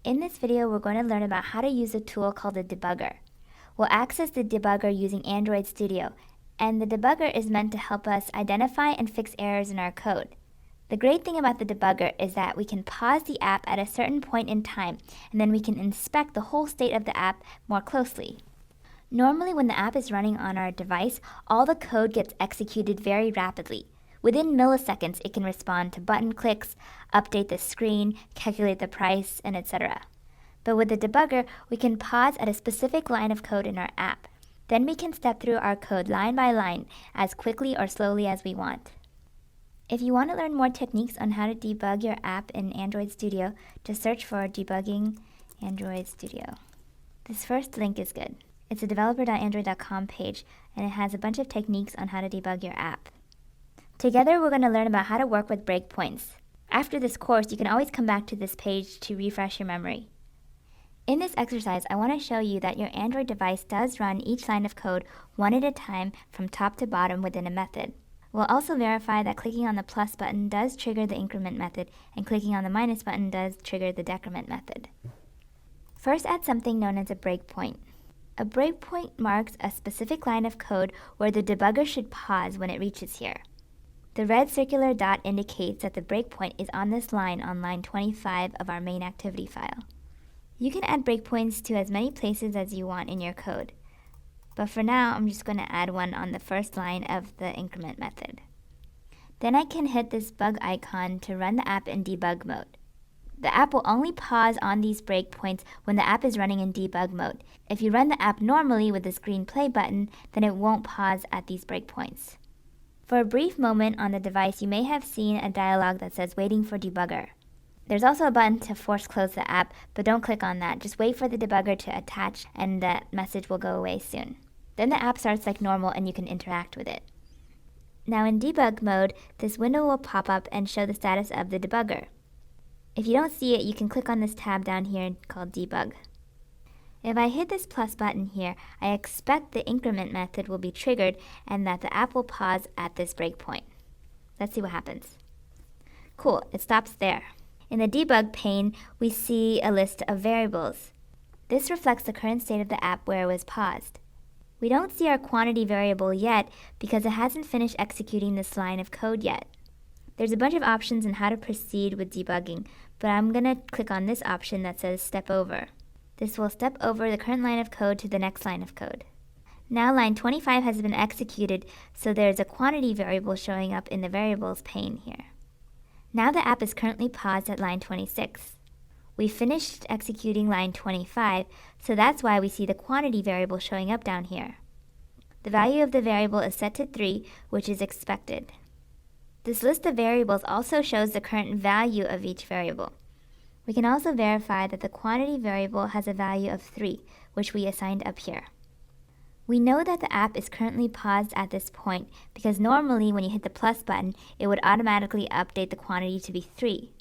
In this video, we're going to learn about how to use a tool called the debugger. We'll access the debugger using Android Studio, and the debugger is meant to help us identify and fix errors in our code. The great thing about the debugger is that we can pause the app at a certain point in time, and then we can inspect the whole state of the app more closely. Normally, when the app is running on our device, all the code gets executed very rapidly. Within milliseconds, it can respond to button clicks, update the screen, calculate the price, and etc. But with the debugger, we can pause at a specific line of code in our app. Then we can step through our code line by line as quickly or slowly as we want. If you want to learn more techniques on how to debug your app in Android Studio, just search for Debugging Android Studio. This first link is good. It's a developer.android.com page, and it has a bunch of techniques on how to debug your app. Together, we're going to learn about how to work with breakpoints. After this course, you can always come back to this page to refresh your memory. In this exercise, I want to show you that your Android device does run each line of code one at a time from top to bottom within a method. We'll also verify that clicking on the plus button does trigger the increment method, and clicking on the minus button does trigger the decrement method. First, add something known as a breakpoint. A breakpoint marks a specific line of code where the debugger should pause when it reaches here. The red circular dot indicates that the breakpoint is on this line on line 25 of our main activity file. You can add breakpoints to as many places as you want in your code. But for now, I'm just going to add one on the first line of the increment method. Then I can hit this bug icon to run the app in debug mode. The app will only pause on these breakpoints when the app is running in debug mode. If you run the app normally with this green play button, then it won't pause at these breakpoints. For a brief moment on the device, you may have seen a dialog that says waiting for debugger. There's also a button to force close the app, but don't click on that. Just wait for the debugger to attach and that message will go away soon. Then the app starts like normal and you can interact with it. Now in debug mode, this window will pop up and show the status of the debugger. If you don't see it, you can click on this tab down here called Debug. If I hit this plus button here, I expect the increment method will be triggered and that the app will pause at this breakpoint. Let's see what happens. Cool, it stops there. In the debug pane, we see a list of variables. This reflects the current state of the app where it was paused. We don't see our quantity variable yet because it hasn't finished executing this line of code yet. There's a bunch of options on how to proceed with debugging, but I'm going to click on this option that says Step Over. This will step over the current line of code to the next line of code. Now line 25 has been executed, so there's a quantity variable showing up in the variables pane here. Now the app is currently paused at line 26. We finished executing line 25, so that's why we see the quantity variable showing up down here. The value of the variable is set to 3, which is expected. This list of variables also shows the current value of each variable. We can also verify that the quantity variable has a value of 3, which we assigned up here. We know that the app is currently paused at this point because normally when you hit the plus button, it would automatically update the quantity to be 3.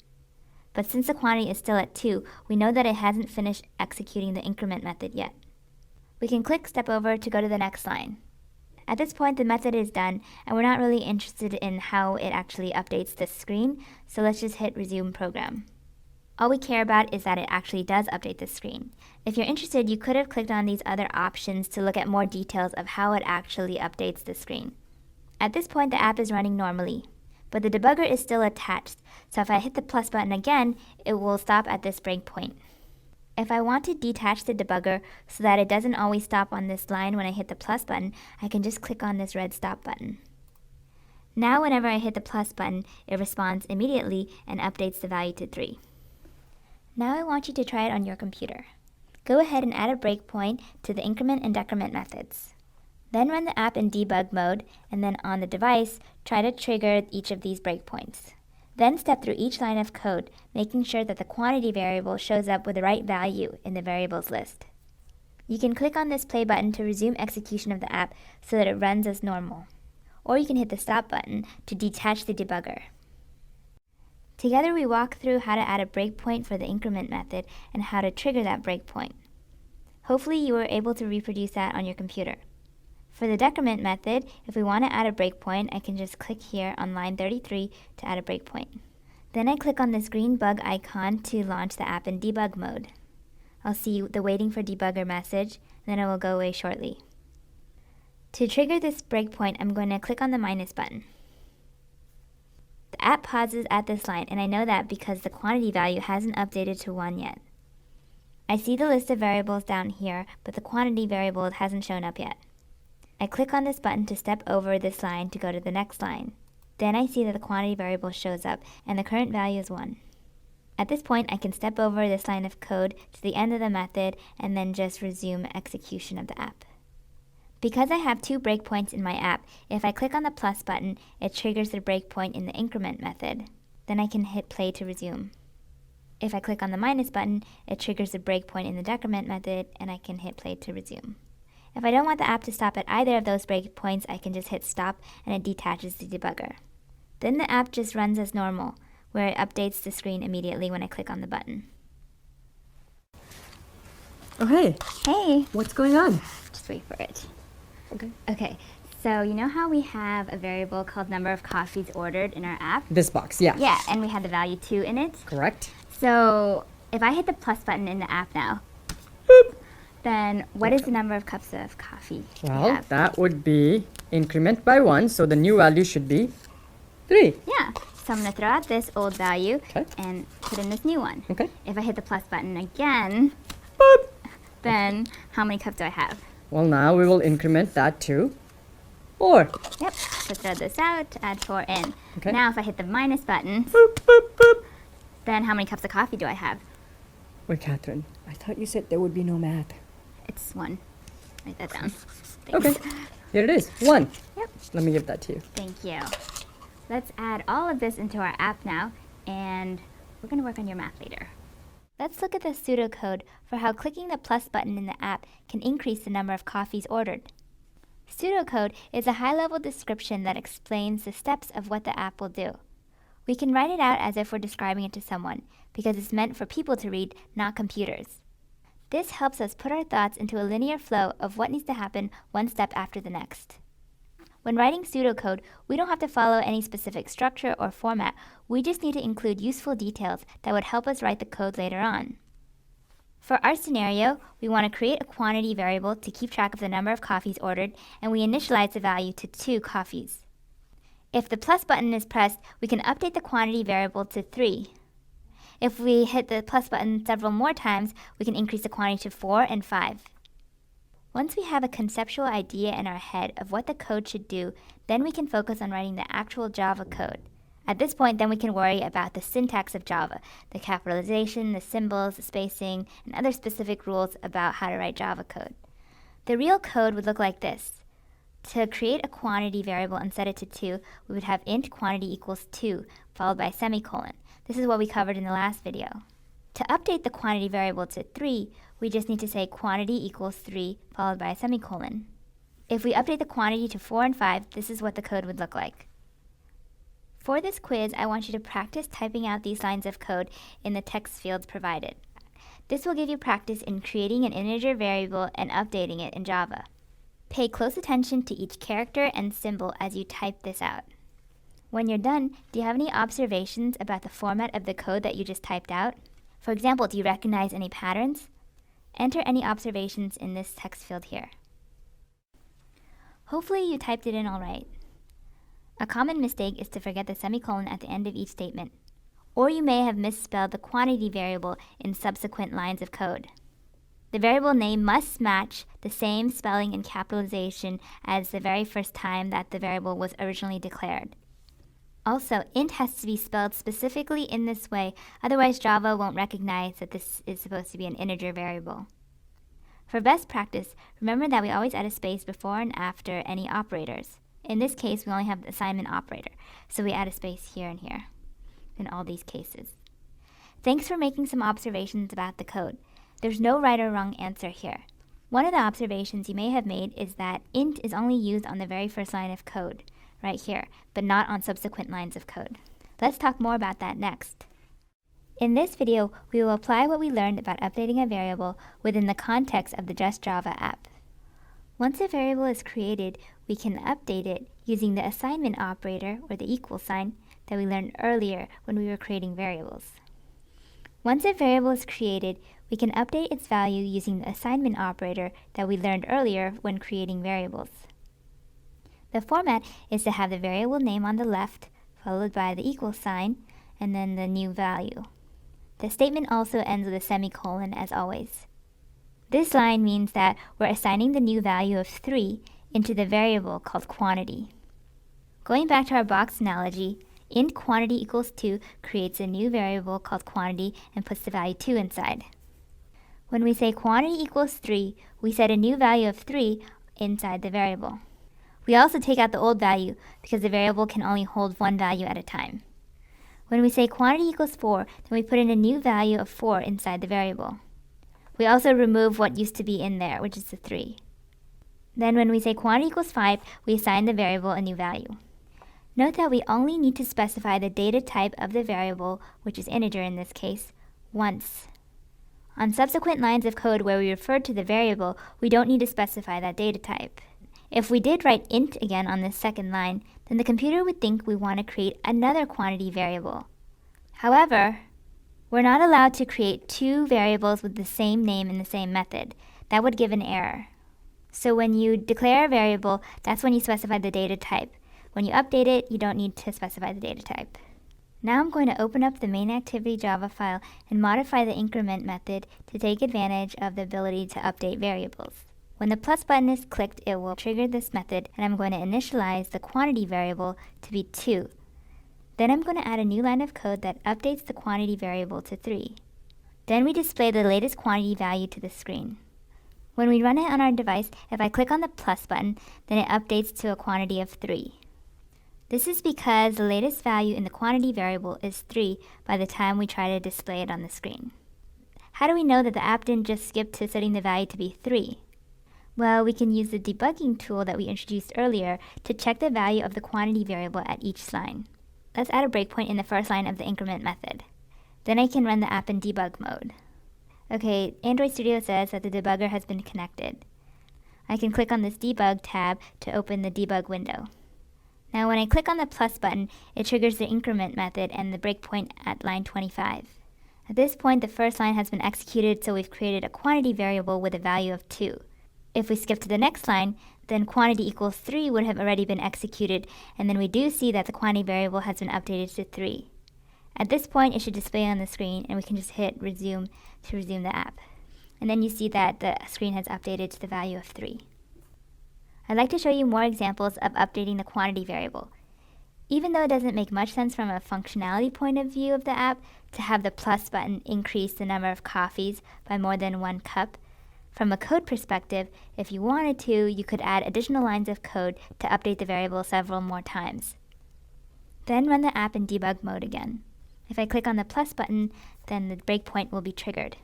But since the quantity is still at 2, we know that it hasn't finished executing the increment method yet. We can click Step Over to go to the next line. At this point, the method is done, and we're not really interested in how it actually updates the screen, so let's just hit Resume Program. All we care about is that it actually does update the screen. If you're interested, you could have clicked on these other options to look at more details of how it actually updates the screen. At this point, the app is running normally, but the debugger is still attached, so if I hit the plus button again, it will stop at this breakpoint. If I want to detach the debugger so that it doesn't always stop on this line when I hit the plus button, I can just click on this red stop button. Now whenever I hit the plus button, it responds immediately and updates the value to 3. Now I want you to try it on your computer. Go ahead and add a breakpoint to the increment and decrement methods. Then run the app in debug mode, and then on the device, try to trigger each of these breakpoints. Then step through each line of code, making sure that the quantity variable shows up with the right value in the variables list. You can click on this play button to resume execution of the app so that it runs as normal. Or you can hit the stop button to detach the debugger. Together we walk through how to add a breakpoint for the increment method and how to trigger that breakpoint. Hopefully you were able to reproduce that on your computer. For the decrement method, if we want to add a breakpoint, I can just click here on line 33 to add a breakpoint. Then I click on this green bug icon to launch the app in debug mode. I'll see the waiting for debugger message, then it will go away shortly. To trigger this breakpoint, I'm going to click on the minus button. The app pauses at this line, and I know that because the quantity value hasn't updated to 1 yet. I see the list of variables down here, but the quantity variable hasn't shown up yet. I click on this button to step over this line to go to the next line. Then I see that the quantity variable shows up, and the current value is 1. At this point, I can step over this line of code to the end of the method and then just resume execution of the app. Because I have 2 breakpoints in my app, if I click on the plus button, it triggers the breakpoint in the increment method. Then I can hit play to resume. If I click on the minus button, it triggers the breakpoint in the decrement method, and I can hit play to resume. If I don't want the app to stop at either of those breakpoints, I can just hit stop and it detaches the debugger. Then the app just runs as normal, where it updates the screen immediately when I click on the button. Oh, hey. Hey! What's going on? Just wait for it. Okay. So you know how we have a variable called number of coffees ordered in our app? This box, yeah. Yeah, and we had the value 2 in it. Correct. So if I hit the plus button in the app now, then what is the number of cups of coffee we Well, have? that would be increment by 1, so the new value should be 3. Yeah. So I'm going to throw out this old value Okay. and put in this new one. Okay. If I hit the plus button again, then how many cups do I have? Well, now we will increment that to 4. Yep. So throw this out, add 4 in. Okay. Now if I hit the minus button, Boop, boop, boop. then how many cups of coffee do I have? Wait, Catherine, I thought you said there would be no math. It's 1. Write that down. Okay, Thanks. here it is, 1. Yep. Let me give that to you. Thank you. Let's add all of this into our app now, and we're going to work on your math later. Let's look at the pseudocode for how clicking the plus button in the app can increase the number of coffees ordered. Pseudocode is a high-level description that explains the steps of what the app will do. We can write it out as if we're describing it to someone, because it's meant for people to read, not computers. This helps us put our thoughts into a linear flow of what needs to happen one step after the next. When writing pseudocode, we don't have to follow any specific structure or format. We just need to include useful details that would help us write the code later on. For our scenario, we want to create a quantity variable to keep track of the number of coffees ordered, and we initialize the value to 2 coffees. If the plus button is pressed, we can update the quantity variable to 3. If we hit the plus button several more times, we can increase the quantity to 4 and 5. Once we have a conceptual idea in our head of what the code should do, then we can focus on writing the actual Java code. At this point, then we can worry about the syntax of Java, the capitalization, the symbols, the spacing, and other specific rules about how to write Java code. The real code would look like this. To create a quantity variable and set it to 2, we would have int quantity equals 2, followed by a semicolon. This is what we covered in the last video. To update the quantity variable to 3, we just need to say quantity equals 3, followed by a semicolon. If we update the quantity to 4 and 5, this is what the code would look like. For this quiz, I want you to practice typing out these lines of code in the text fields provided. This will give you practice in creating an integer variable and updating it in Java. Pay close attention to each character and symbol as you type this out. When you're done, do you have any observations about the format of the code that you just typed out? For example, do you recognize any patterns? Enter any observations in this text field here. Hopefully you typed it in all right. A common mistake is to forget the semicolon at the end of each statement. Or you may have misspelled the quantity variable in subsequent lines of code. The variable name must match the same spelling and capitalization as the very first time that the variable was originally declared. Also, int has to be spelled specifically in this way, otherwise Java won't recognize that this is supposed to be an integer variable. For best practice, remember that we always add a space before and after any operators. In this case, we only have the assignment operator, so we add a space here and here in all these cases. Thanks for making some observations about the code. There's no right or wrong answer here. One of the observations you may have made is that int is only used on the very first line of code, right here, but not on subsequent lines of code. Let's talk more about that next. In this video, we will apply what we learned about updating a variable within the context of the Just Java app. Once a variable is created, we can update it using the assignment operator, or the equal sign, that we learned earlier when we were creating variables. Once a variable is created, we can update its value using the assignment operator that we learned earlier when creating variables. The format is to have the variable name on the left, followed by the equal sign, and then the new value. The statement also ends with a semicolon as always. This line means that we're assigning the new value of 3 into the variable called quantity. Going back to our box analogy, int quantity equals 2 creates a new variable called quantity and puts the value 2 inside. When we say quantity equals 3, we set a new value of 3 inside the variable. We also take out the old value because the variable can only hold one value at a time. When we say quantity equals 4, then we put in a new value of 4 inside the variable. We also remove what used to be in there, which is the 3. Then when we say quantity equals 5, we assign the variable a new value. Note that we only need to specify the data type of the variable, which is integer in this case, once. On subsequent lines of code where we refer to the variable, we don't need to specify that data type. If we did write int again on this second line, then the computer would think we want to create another quantity variable. However, we're not allowed to create 2 variables with the same name in the same method. That would give an error. So when you declare a variable, that's when you specify the data type. When you update it, you don't need to specify the data type. Now I'm going to open up the main activity Java file and modify the increment method to take advantage of the ability to update variables. When the plus button is clicked, it will trigger this method, and I'm going to initialize the quantity variable to be 2. Then I'm going to add a new line of code that updates the quantity variable to 3. Then we display the latest quantity value to the screen. When we run it on our device, if I click on the plus button, then it updates to a quantity of 3. This is because the latest value in the quantity variable is 3 by the time we try to display it on the screen. How do we know that the app didn't just skip to setting the value to be 3? Well, we can use the debugging tool that we introduced earlier to check the value of the quantity variable at each line. Let's add a breakpoint in the first line of the increment method. Then I can run the app in debug mode. Okay, Android Studio says that the debugger has been connected. I can click on this debug tab to open the debug window. Now when I click on the plus button, it triggers the increment method and the breakpoint at line 25. At this point, the first line has been executed, so we've created a quantity variable with a value of 2. If we skip to the next line, then quantity equals 3 would have already been executed, and then we do see that the quantity variable has been updated to 3. At this point, it should display on the screen, and we can just hit resume to resume the app. And then you see that the screen has updated to the value of 3. I'd like to show you more examples of updating the quantity variable. Even though it doesn't make much sense from a functionality point of view of the app to have the plus button increase the number of coffees by more than 1 cup, from a code perspective, if you wanted to, you could add additional lines of code to update the variable several more times. Then run the app in debug mode again. If I click on the plus button, then the breakpoint will be triggered.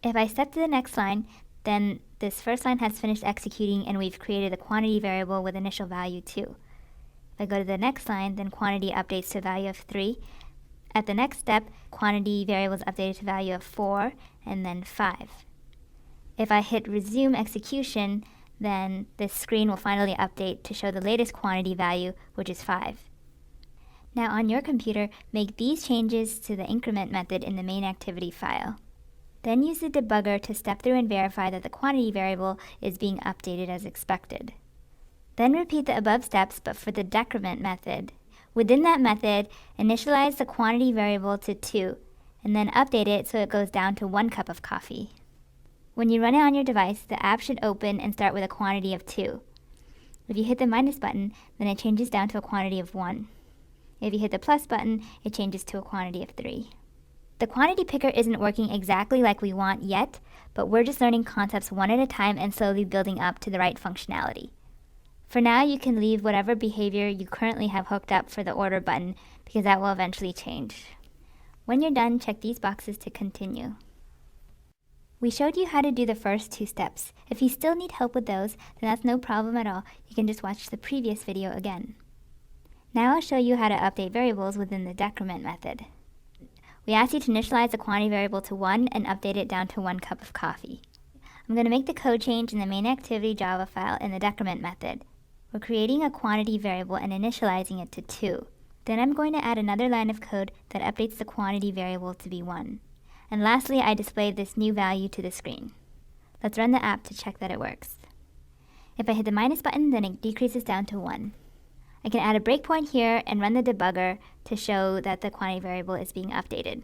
If I step to the next line, then this first line has finished executing and we've created a quantity variable with initial value 2. If I go to the next line, then quantity updates to a value of 3. At the next step, quantity variable is updated to a value of 4 and then 5. If I hit resume execution, then this screen will finally update to show the latest quantity value, which is 5. Now on your computer, make these changes to the increment method in the main activity file. Then use the debugger to step through and verify that the quantity variable is being updated as expected. Then repeat the above steps, but for the decrement method. Within that method, initialize the quantity variable to 2, and then update it so it goes down to 1 cup of coffee. When you run it on your device, the app should open and start with a quantity of 2. If you hit the minus button, then it changes down to a quantity of 1. If you hit the plus button, it changes to a quantity of 3. The quantity picker isn't working exactly like we want yet, but we're just learning concepts one at a time and slowly building up to the right functionality. For now, you can leave whatever behavior you currently have hooked up for the order button because that will eventually change. When you're done, check these boxes to continue. We showed you how to do the first 2 steps. If you still need help with those, then that's no problem at all. You can just watch the previous video again. Now I'll show you how to update variables within the decrement method. We asked you to initialize the quantity variable to 1 and update it down to 1 cup of coffee. I'm going to make the code change in the main activity Java file in the decrement method. We're creating a quantity variable and initializing it to 2. Then I'm going to add another line of code that updates the quantity variable to be 1. And lastly, I displayed this new value to the screen. Let's run the app to check that it works. If I hit the minus button, then it decreases down to 1. I can add a breakpoint here and run the debugger to show that the quantity variable is being updated.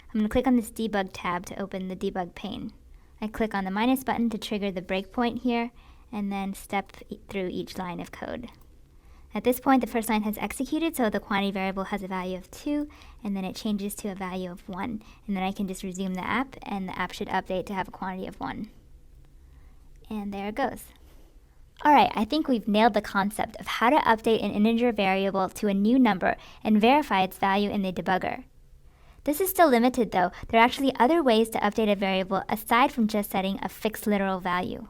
I'm going to click on this debug tab to open the debug pane. I click on the minus button to trigger the breakpoint here, and then step through each line of code. At this point, the first line has executed, so the quantity variable has a value of 2, and then it changes to a value of 1. And then I can just resume the app, and the app should update to have a quantity of 1. And there it goes. Alright, I think we've nailed the concept of how to update an integer variable to a new number and verify its value in the debugger. This is still limited though. There are actually other ways to update a variable aside from just setting a fixed literal value.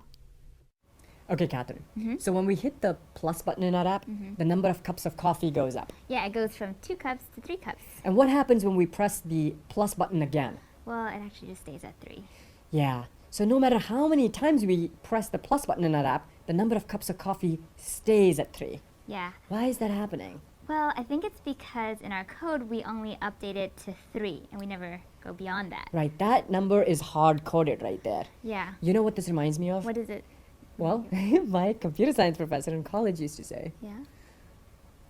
Okay, Catherine. So when we hit the plus button in our app, the number of cups of coffee goes up. Yeah, it goes from 2 cups to 3 cups. And what happens when we press the plus button again? Well, it actually just stays at 3. Yeah. So no matter how many times we press the plus button in our app, the number of cups of coffee stays at 3. Yeah. Why is that happening? Well, I think it's because in our code we only update it to 3 and we never go beyond that. Right, that number is hard-coded right there. Yeah. You know what this reminds me of? What is it? Well, my computer science professor in college used to say, Yeah.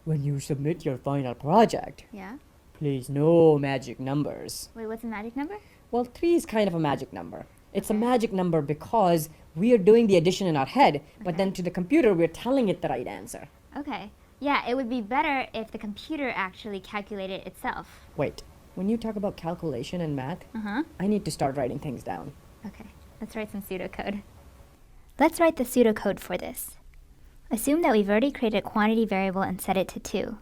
when you submit your final project, Yeah. please no magic numbers. Wait, what's the magic number? Well, 3 is kind of a magic number. It's a Okay. magic number because we are doing the addition in our head, but then to the computer, we're telling it the right answer. Okay. Yeah, it would be better if the computer actually calculated itself. Wait, when you talk about calculation and math, I need to start writing things down. Okay, let's write some pseudocode. Let's write the pseudocode for this. Assume that we've already created a quantity variable and set it to 2.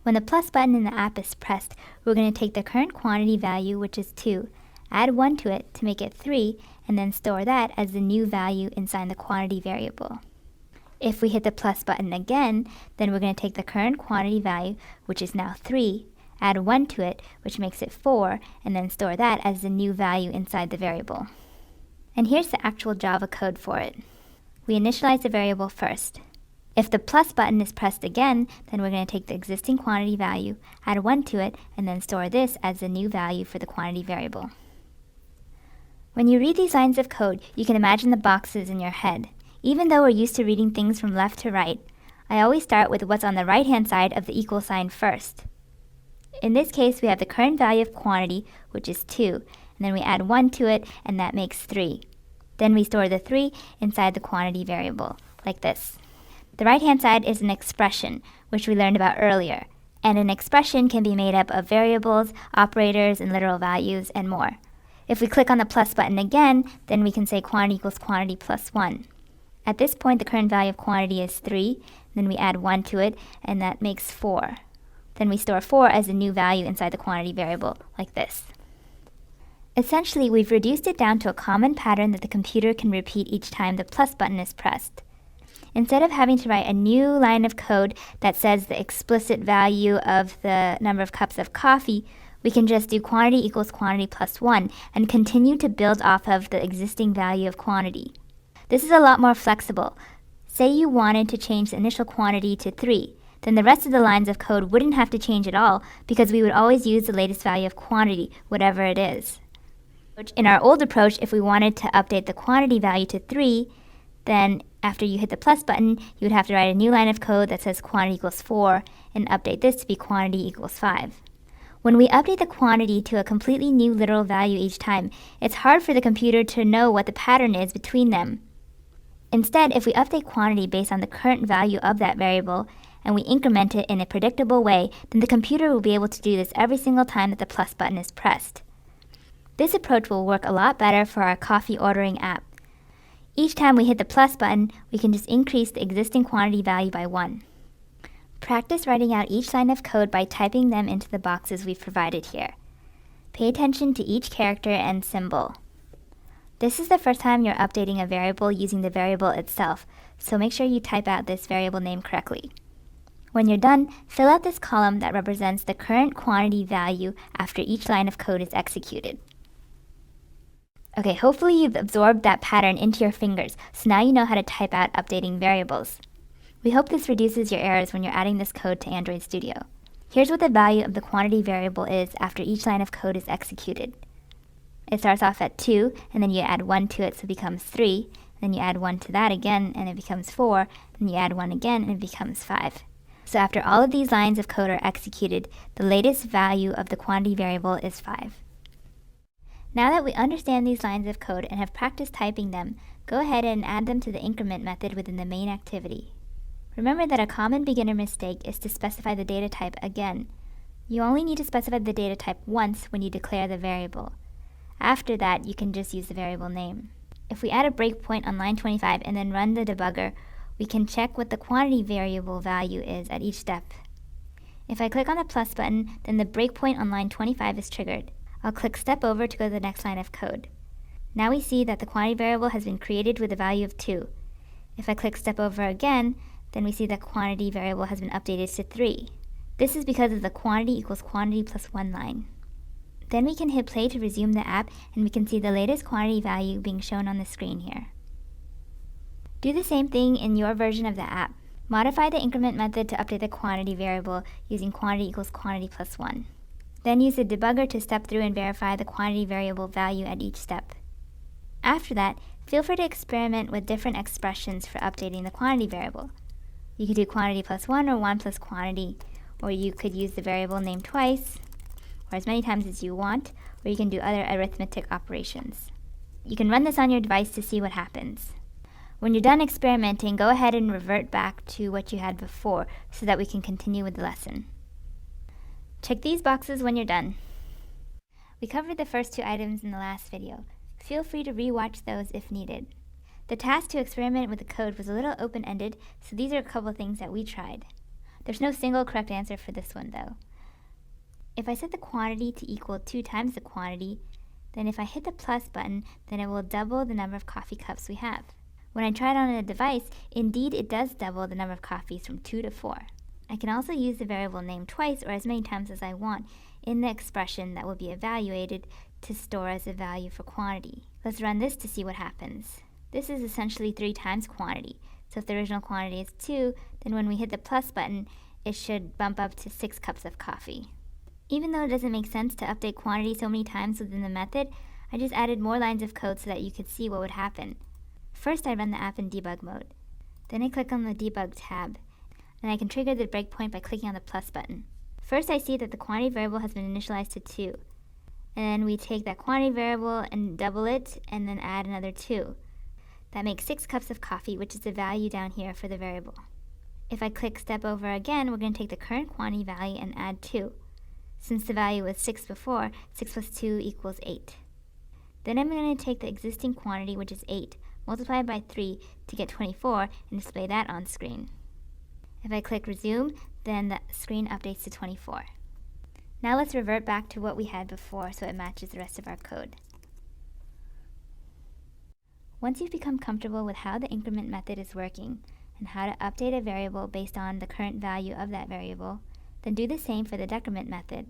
When the plus button in the app is pressed, we're going to take the current quantity value, which is 2, add 1 to it to make it 3, and then store that as the new value inside the quantity variable. If we hit the plus button again, then we're going to take the current quantity value, which is now 3, add 1 to it, which makes it 4, and then store that as the new value inside the variable. And here's the actual Java code for it. We initialize the variable first. If the plus button is pressed again, then we're going to take the existing quantity value, add 1 to it, and then store this as the new value for the quantity variable. When you read these lines of code, you can imagine the boxes in your head. Even though we're used to reading things from left to right, I always start with what's on the right-hand side of the equal sign first. In this case, we have the current value of quantity, which is 2, and then we add 1 to it, and that makes 3. Then we store the 3 inside the quantity variable, like this. The right-hand side is an expression, which we learned about earlier, and an expression can be made up of variables, operators, and literal values, and more. If we click on the plus button again, then we can say quantity equals quantity plus 1. At this point, the current value of quantity is 3, then we add 1 to it, and that makes 4. Then we store 4 as a new value inside the quantity variable, like this. Essentially, we've reduced it down to a common pattern that the computer can repeat each time the plus button is pressed. Instead of having to write a new line of code that says the explicit value of the number of cups of coffee, we can just do quantity equals quantity plus 1 and continue to build off of the existing value of quantity. This is a lot more flexible. Say you wanted to change the initial quantity to 3, then the rest of the lines of code wouldn't have to change at all because we would always use the latest value of quantity, whatever it is. In our old approach, if we wanted to update the quantity value to 3, then after you hit the plus button, you would have to write a new line of code that says quantity equals 4 and update this to be quantity equals 5. When we update the quantity to a completely new literal value each time, it's hard for the computer to know what the pattern is between them. Instead, if we update quantity based on the current value of that variable, and we increment it in a predictable way, then the computer will be able to do this every single time that the plus button is pressed. This approach will work a lot better for our coffee ordering app. Each time we hit the plus button, we can just increase the existing quantity value by 1. Practice writing out each line of code by typing them into the boxes we've provided here. Pay attention to each character and symbol. This is the first time you're updating a variable using the variable itself, so make sure you type out this variable name correctly. When you're done, fill out this column that represents the current quantity value after each line of code is executed. Okay, hopefully you've absorbed that pattern into your fingers, so now you know how to type out updating variables. We hope this reduces your errors when you're adding this code to Android Studio. Here's what the value of the quantity variable is after each line of code is executed. It starts off at 2, and then you add 1 to it, so it becomes 3. Then you add 1 to that again, and it becomes 4. Then you add 1 again, and it becomes 5. So after all of these lines of code are executed, the latest value of the quantity variable is 5. Now that we understand these lines of code and have practiced typing them, go ahead and add them to the increment method within the main activity. Remember that a common beginner mistake is to specify the data type again. You only need to specify the data type once when you declare the variable. After that, you can just use the variable name. If we add a breakpoint on line 25 and then run the debugger, we can check what the quantity variable value is at each step. If I click on the plus button, then the breakpoint on line 25 is triggered. I'll click Step Over to go to the next line of code. Now we see that the quantity variable has been created with a value of 2. If I click Step Over again, then we see that quantity variable has been updated to 3. This is because of the quantity equals quantity plus 1 line. Then we can hit play to resume the app, and we can see the latest quantity value being shown on the screen here. Do the same thing in your version of the app. Modify the increment method to update the quantity variable using quantity equals quantity plus 1. Then use the debugger to step through and verify the quantity variable value at each step. After that, feel free to experiment with different expressions for updating the quantity variable. You could do quantity plus 1 or 1 plus quantity, or you could use the variable name twice, or as many times as you want, or you can do other arithmetic operations. You can run this on your device to see what happens. When you're done experimenting, go ahead and revert back to what you had before so that we can continue with the lesson. Check these boxes when you're done. We covered the first 2 items in the last video. Feel free to re-watch those if needed. The task to experiment with the code was a little open-ended, so these are a couple things that we tried. There's no single correct answer for this one though. If I set the quantity to equal 2 times the quantity, then if I hit the plus button, then it will double the number of coffee cups we have. When I try it on a device, indeed it does double the number of coffees from 2 to 4. I can also use the variable name twice or as many times as I want in the expression that will be evaluated to store as a value for quantity. Let's run this to see what happens. This is essentially 3 times quantity. So if the original quantity is 2, then when we hit the plus button, it should bump up to 6 cups of coffee. Even though it doesn't make sense to update quantity so many times within the method, I just added more lines of code so that you could see what would happen. First, I run the app in debug mode. Then I click on the debug tab, and I can trigger the breakpoint by clicking on the plus button. First, I see that the quantity variable has been initialized to 2. And then we take that quantity variable and double it, and then add another 2. That makes 6 cups of coffee, which is the value down here for the variable. If I click step over again, we're going to take the current quantity value and add 2. Since the value was 6 before, 6 plus 2 equals 8. Then I'm going to take the existing quantity, which is 8, multiply it by 3 to get 24, and display that on screen. If I click resume, then the screen updates to 24. Now let's revert back to what we had before so it matches the rest of our code. Once you've become comfortable with how the increment method is working and how to update a variable based on the current value of that variable, then do the same for the decrement method.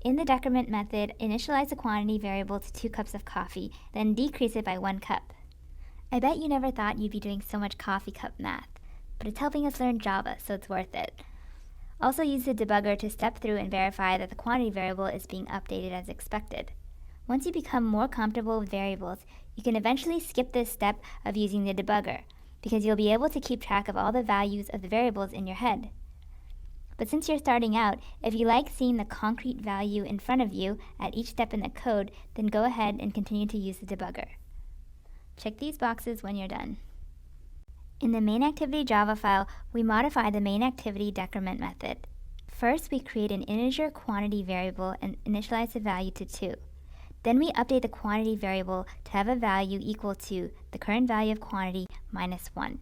In the decrement method, initialize the quantity variable to 2 cups of coffee, then decrease it by 1 cup. I bet you never thought you'd be doing so much coffee cup math, but it's helping us learn Java, so it's worth it. Also use the debugger to step through and verify that the quantity variable is being updated as expected. Once you become more comfortable with variables, you can eventually skip this step of using the debugger, because you'll be able to keep track of all the values of the variables in your head. But since you're starting out, if you like seeing the concrete value in front of you at each step in the code, then go ahead and continue to use the debugger. Check these boxes when you're done. In the main activity Java file, we modify the main activity decrement method. First, we create an integer quantity variable and initialize the value to 2. Then we update the quantity variable to have a value equal to the current value of quantity minus 1.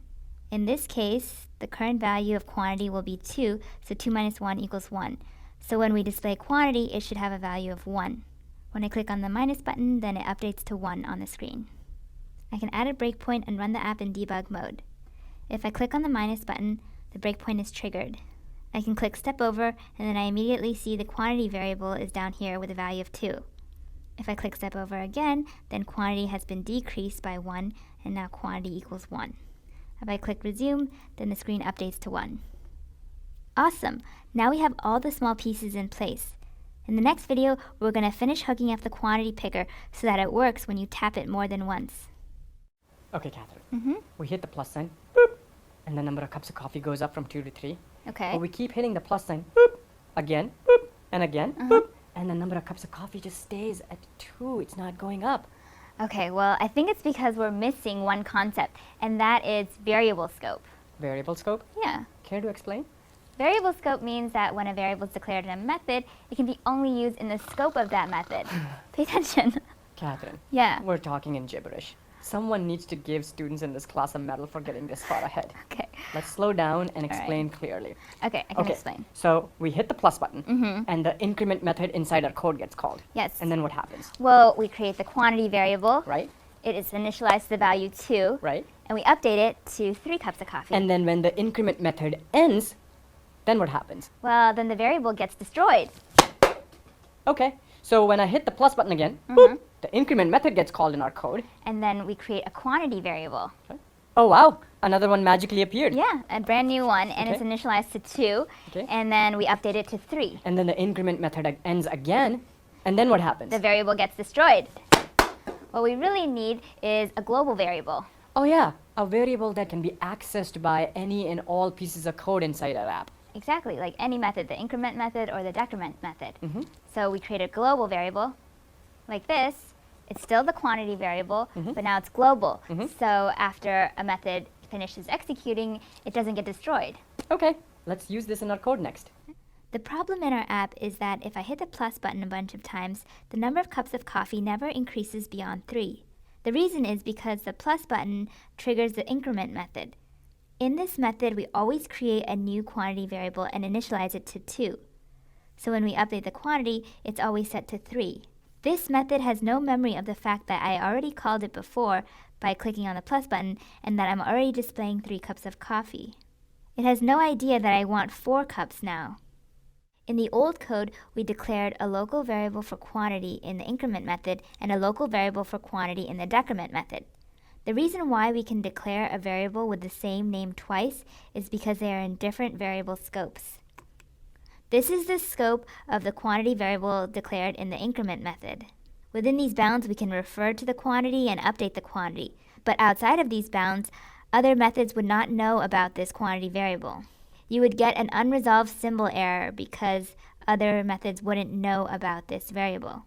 In this case, the current value of quantity will be 2, so 2 minus 1 equals 1. So when we display quantity, it should have a value of 1. When I click on the minus button, then it updates to 1 on the screen. I can add a breakpoint and run the app in debug mode. If I click on the minus button, the breakpoint is triggered. I can click step over, and then I immediately see the quantity variable is down here with a value of 2. If I click step over again, then quantity has been decreased by 1, and now quantity equals 1. If I click resume, then the screen updates to 1. Awesome! Now we have all the small pieces in place. In the next video, we're going to finish hooking up the quantity picker so that it works when you tap it more than once. Okay, Catherine. We hit the plus sign, boop, and the number of cups of coffee goes up from 2 to 3. Okay. But we keep hitting the plus sign, boop, again, boop, and again, boop, and the number of cups of coffee just stays at 2. It's not going up. Okay, well, I think it's because we're missing one concept, and that is variable scope. Variable scope? Yeah. Care to explain? Variable scope means that when a variable is declared in a method, it can be only used in the scope of that method. Pay attention. Catherine. Yeah. We're talking in gibberish. Someone needs to give students in this class a medal for getting this far ahead. Okay. Let's slow down and explain clearly. Okay, I can explain. So we hit the plus button, and the increment method inside our code gets called. Yes. And then what happens? Well, we create the quantity variable. Right? It is initialized to the value 2. Right? And we update it to 3 cups of coffee. And then when the increment method ends, then what happens? Well, then the variable gets destroyed. Okay. So when I hit the plus button again, boop, the increment method gets called in our code. And then we create a quantity variable. Okay. Oh, wow. Another one magically appeared. Yeah, a brand new one, and it's Okay. initialized to 2. Okay. And then we update it to 3. And then the increment method ends again. And then what happens? The variable gets destroyed. What we really need is a global variable. Oh, yeah. A variable that can be accessed by any and all pieces of code inside our app. Exactly, like any method, the increment method or the decrement method. So we create a global variable like this, It's still the quantity variable, but now it's global. So after a method finishes executing, it doesn't get destroyed. Okay, let's use this in our code next. The problem in our app is that if I hit the plus button a bunch of times, the number of cups of coffee never increases beyond 3. The reason is because the plus button triggers the increment method. In this method, we always create a new quantity variable and initialize it to 2. So when we update the quantity, it's always set to 3. This method has no memory of the fact that I already called it before by clicking on the plus button and that I'm already displaying 3 cups of coffee. It has no idea that I want 4 cups now. In the old code, we declared a local variable for quantity in the increment method and a local variable for quantity in the decrement method. The reason why we can declare a variable with the same name twice is because they are in different variable scopes. This is the scope of the quantity variable declared in the increment method. Within these bounds, we can refer to the quantity and update the quantity. But outside of these bounds, other methods would not know about this quantity variable. You would get an unresolved symbol error because other methods wouldn't know about this variable.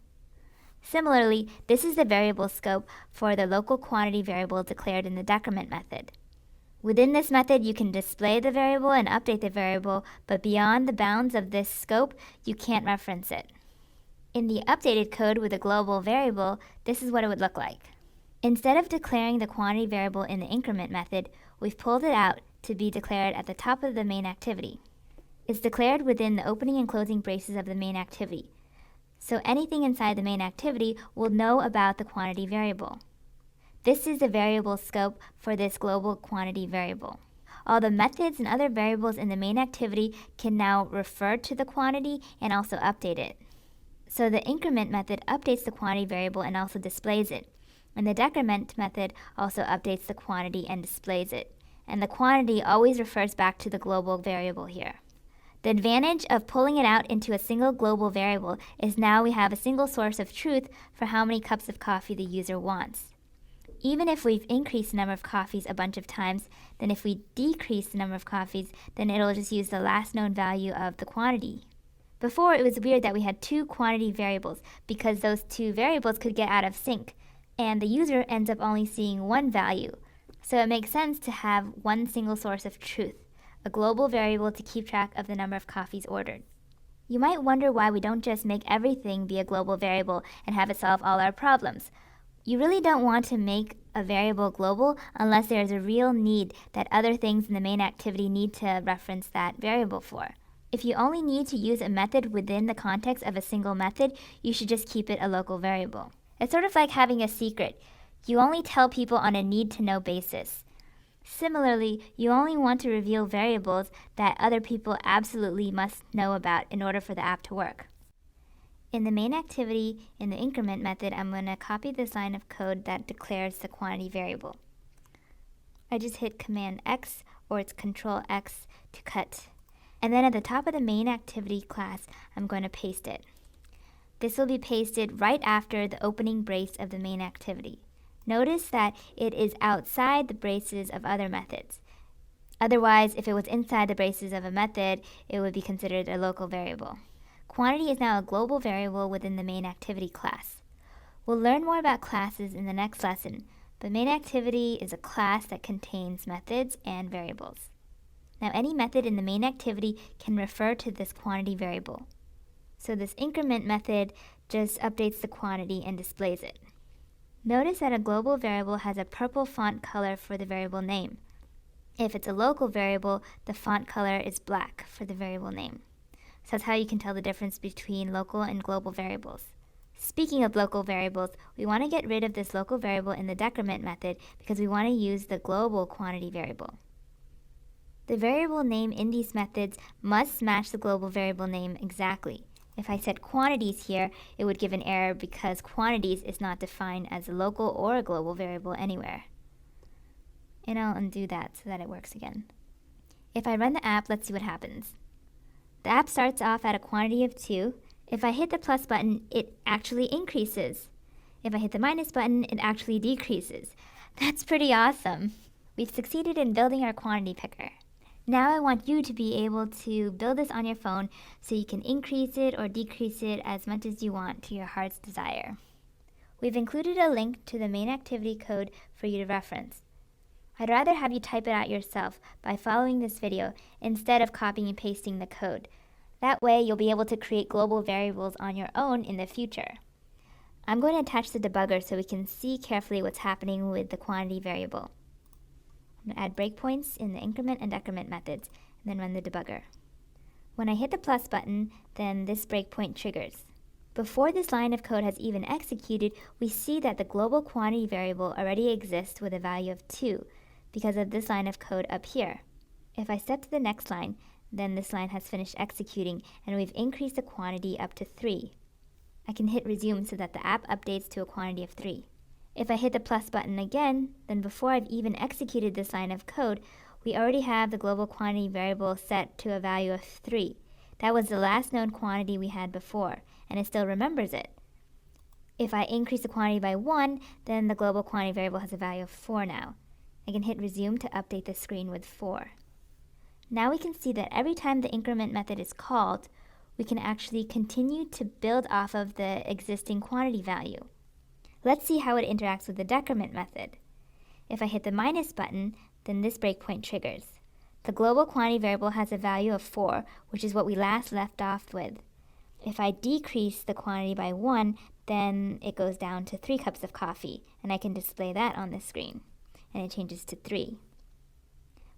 Similarly, this is the variable scope for the local quantity variable declared in the decrement method. Within this method, you can display the variable and update the variable, but beyond the bounds of this scope, you can't reference it. In the updated code with a global variable, this is what it would look like. Instead of declaring the quantity variable in the increment method, we've pulled it out to be declared at the top of the main activity. It's declared within the opening and closing braces of the main activity. So anything inside the main activity will know about the quantity variable. This is the variable scope for this global quantity variable. All the methods and other variables in the main activity can now refer to the quantity and also update it. So the increment method updates the quantity variable and also displays it. And the decrement method also updates the quantity and displays it. And the quantity always refers back to the global variable here. The advantage of pulling it out into a single global variable is now we have a single source of truth for how many cups of coffee the user wants. Even if we've increased the number of coffees a bunch of times, then if we decrease the number of coffees, then it'll just use the last known value of the quantity. Before, it was weird that we had 2 quantity variables because those 2 variables could get out of sync, and the user ends up only seeing one value. So it makes sense to have one single source of truth, a global variable to keep track of the number of coffees ordered. You might wonder why we don't just make everything be a global variable and have it solve all our problems. You really don't want to make a variable global unless there is a real need that other things in the main activity need to reference that variable for. If you only need to use a method within the context of a single method, you should just keep it a local variable. It's sort of like having a secret. You only tell people on a need-to-know basis. Similarly, you only want to reveal variables that other people absolutely must know about in order for the app to work. In the main activity, in the increment method, I'm going to copy this line of code that declares the quantity variable. I just hit Command X or it's Control X to cut. And then at the top of the main activity class, I'm going to paste it. This will be pasted right after the opening brace of the main activity. Notice that it is outside the braces of other methods. Otherwise, if it was inside the braces of a method, it would be considered a local variable. Quantity is now a global variable within the main activity class. We'll learn more about classes in the next lesson, but main activity is a class that contains methods and variables. Now any method in the main activity can refer to this quantity variable. So this increment method just updates the quantity and displays it. Notice that a global variable has a purple font color for the variable name. If it's a local variable, the font color is black for the variable name. So that's how you can tell the difference between local and global variables. Speaking of local variables, we want to get rid of this local variable in the decrement method because we want to use the global quantity variable. The variable name in these methods must match the global variable name exactly. If I said quantities here, it would give an error because quantities is not defined as a local or a global variable anywhere. And I'll undo that so that it works again. If I run the app, let's see what happens. The app starts off at a quantity of 2. If I hit the plus button, it actually increases. If I hit the minus button, it actually decreases. That's pretty awesome. We've succeeded in building our quantity picker. Now I want you to be able to build this on your phone so you can increase it or decrease it as much as you want to your heart's desire. We've included a link to the main activity code for you to reference. I'd rather have you type it out yourself by following this video instead of copying and pasting the code. That way, you'll be able to create global variables on your own in the future. I'm going to attach the debugger so we can see carefully what's happening with the quantity variable. I'm going to add breakpoints in the increment and decrement methods, and then run the debugger. When I hit the plus button, then this breakpoint triggers. Before this line of code has even executed, we see that the global quantity variable already exists with a value of 2 because of this line of code up here. If I step to the next line, then this line has finished executing and we've increased the quantity up to 3. I can hit resume so that the app updates to a quantity of 3. If I hit the plus button again, then before I've even executed this line of code, we already have the global quantity variable set to a value of 3. That was the last known quantity we had before, and it still remembers it. If I increase the quantity by 1, then the global quantity variable has a value of 4 now. I can hit resume to update the screen with 4. Now we can see that every time the increment method is called, we can actually continue to build off of the existing quantity value. Let's see how it interacts with the decrement method. If I hit the minus button, then this breakpoint triggers. The global quantity variable has a value of 4, which is what we last left off with. If I decrease the quantity by 1, then it goes down to 3 cups of coffee, and I can display that on the screen, and it changes to 3.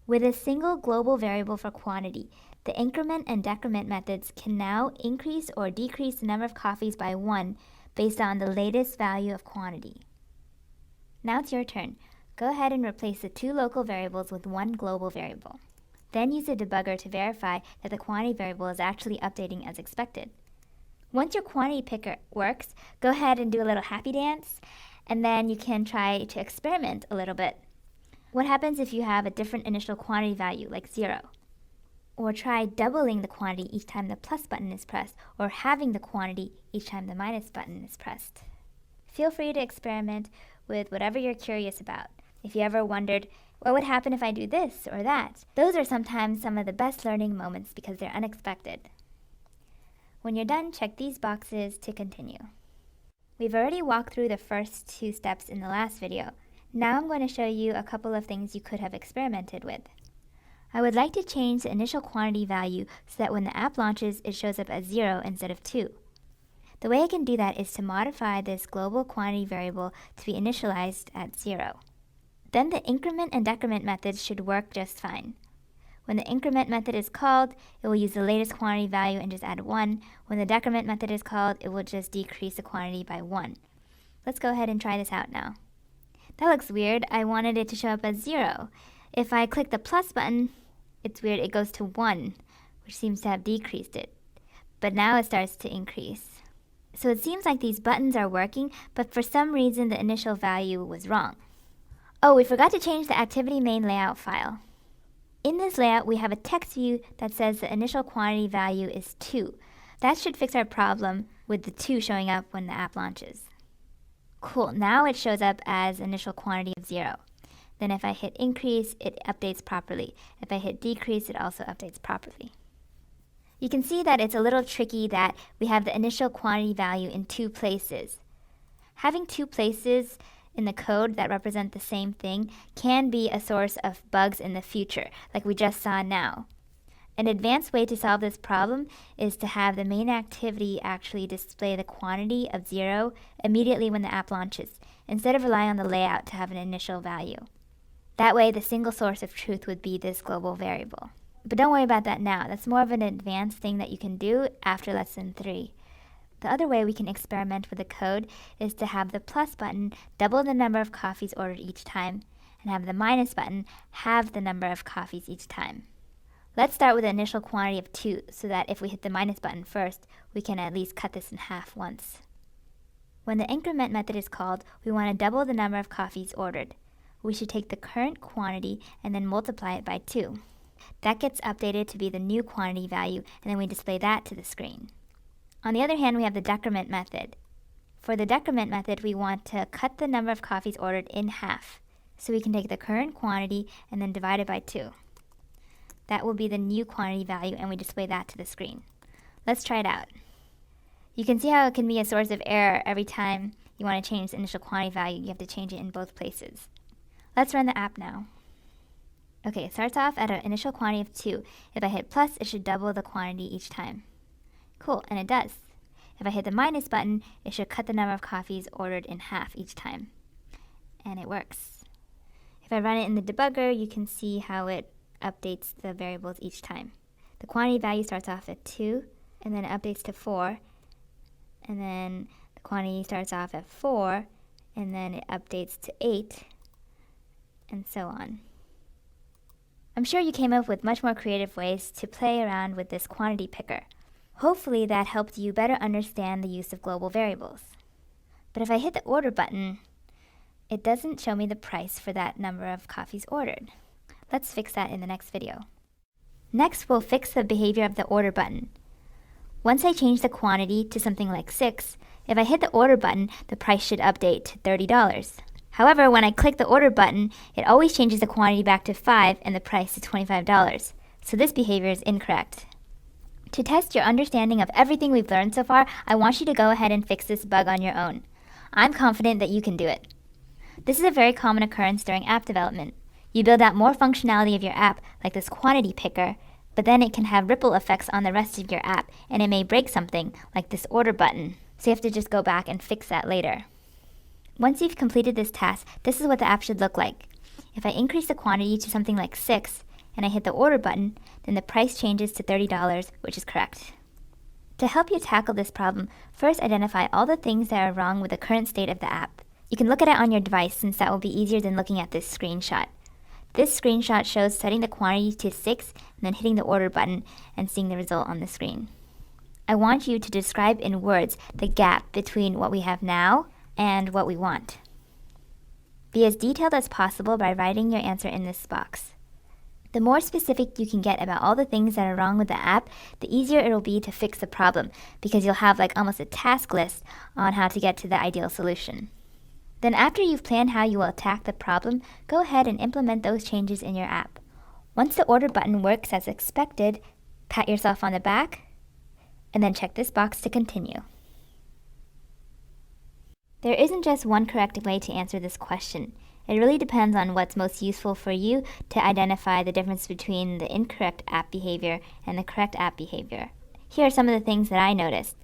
With a single global variable for quantity, the increment and decrement methods can now increase or decrease the number of coffees by 1 based on the latest value of quantity. Now it's your turn. Go ahead and replace the 2 local variables with 1 global variable. Then use the debugger to verify that the quantity variable is actually updating as expected. Once your quantity picker works, go ahead and do a little happy dance, and then you can try to experiment a little bit. What happens if you have a different initial quantity value, like 0? Or try doubling the quantity each time the plus button is pressed, or halving the quantity each time the minus button is pressed. Feel free to experiment with whatever you're curious about. If you ever wondered, what would happen if I do this or that? Those are sometimes some of the best learning moments because they're unexpected. When you're done, check these boxes to continue. We've already walked through the first 2 steps in the last video. Now I'm going to show you a couple of things you could have experimented with. I would like to change the initial quantity value so that when the app launches, it shows up as 0 instead of 2. The way I can do that is to modify this global quantity variable to be initialized at 0. Then the increment and decrement methods should work just fine. When the increment method is called, it will use the latest quantity value and just add 1. When the decrement method is called, it will just decrease the quantity by 1. Let's go ahead and try this out now. That looks weird. I wanted it to show up as 0. If I click the plus button, it's weird, it goes to 1, which seems to have decreased it. But now it starts to increase. So it seems like these buttons are working, but for some reason the initial value was wrong. Oh, we forgot to change the activity main layout file. In this layout, we have a text view that says the initial quantity value is 2. That should fix our problem with the 2 showing up when the app launches. Cool, now it shows up as initial quantity of 0. Then if I hit increase, it updates properly. If I hit decrease, it also updates properly. You can see that it's a little tricky that we have the initial quantity value in 2 places. Having 2 places in the code that represent the same thing can be a source of bugs in the future, like we just saw now. An advanced way to solve this problem is to have the main activity actually display the quantity of 0 immediately when the app launches, instead of relying on the layout to have an initial value. That way, the single source of truth would be this global variable. But don't worry about that now. That's more of an advanced thing that you can do after lesson 3. The other way we can experiment with the code is to have the plus button double the number of coffees ordered each time, and have the minus button halve the number of coffees each time. Let's start with an initial quantity of 2, so that if we hit the minus button first, we can at least cut this in half once. When the increment method is called, we want to double the number of coffees ordered. We should take the current quantity and then multiply it by 2. That gets updated to be the new quantity value, and then we display that to the screen. On the other hand, we have the decrement method. For the decrement method, we want to cut the number of coffees ordered in half. So we can take the current quantity and then divide it by 2. That will be the new quantity value, and we display that to the screen. Let's try it out. You can see how it can be a source of error every time you want to change the initial quantity value, you have to change it in both places. Let's run the app now. Okay, it starts off at an initial quantity of 2. If I hit plus, it should double the quantity each time. Cool, and it does. If I hit the minus button, it should cut the number of coffees ordered in half each time. And it works. If I run it in the debugger, you can see how it updates the variables each time. The quantity value starts off at 2, and then it updates to 4, and then the quantity starts off at 4, and then it updates to 8, and so on. I'm sure you came up with much more creative ways to play around with this quantity picker. Hopefully that helped you better understand the use of global variables. But if I hit the order button, it doesn't show me the price for that number of coffees ordered. Let's fix that in the next video. Next, we'll fix the behavior of the order button. Once I change the quantity to something like 6, if I hit the order button, the price should update to $30. However, when I click the order button, it always changes the quantity back to 5 and the price to $25. So this behavior is incorrect. To test your understanding of everything we've learned so far, I want you to go ahead and fix this bug on your own. I'm confident that you can do it. This is a very common occurrence during app development. You build out more functionality of your app, like this quantity picker, but then it can have ripple effects on the rest of your app, and it may break something, like this order button. So you have to just go back and fix that later. Once you've completed this task, this is what the app should look like. If I increase the quantity to something like 6, and I hit the order button, then the price changes to $30, which is correct. To help you tackle this problem, first identify all the things that are wrong with the current state of the app. You can look at it on your device since that will be easier than looking at this screenshot. This screenshot shows setting the quantity to 6 and then hitting the order button and seeing the result on the screen. I want you to describe in words the gap between what we have now and what we want. Be as detailed as possible by writing your answer in this box. The more specific you can get about all the things that are wrong with the app, the easier it will be to fix the problem because you'll have like almost a task list on how to get to the ideal solution. Then after you've planned how you will attack the problem, go ahead and implement those changes in your app. Once the order button works as expected, pat yourself on the back, and then check this box to continue. There isn't just one correct way to answer this question. It really depends on what's most useful for you to identify the difference between the incorrect app behavior and the correct app behavior. Here are some of the things that I noticed.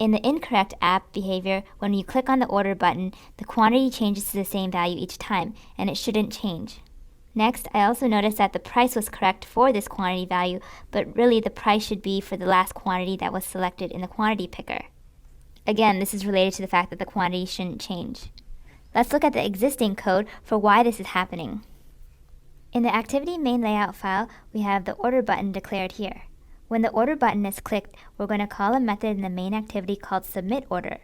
In the incorrect app behavior, when you click on the order button, the quantity changes to the same value each time, and it shouldn't change. Next, I also noticed that the price was correct for this quantity value, but really the price should be for the last quantity that was selected in the quantity picker. Again, this is related to the fact that the quantity shouldn't change. Let's look at the existing code for why this is happening. In the activity main layout file, we have the order button declared here. When the order button is clicked, we're going to call a method in the main activity called submitOrder.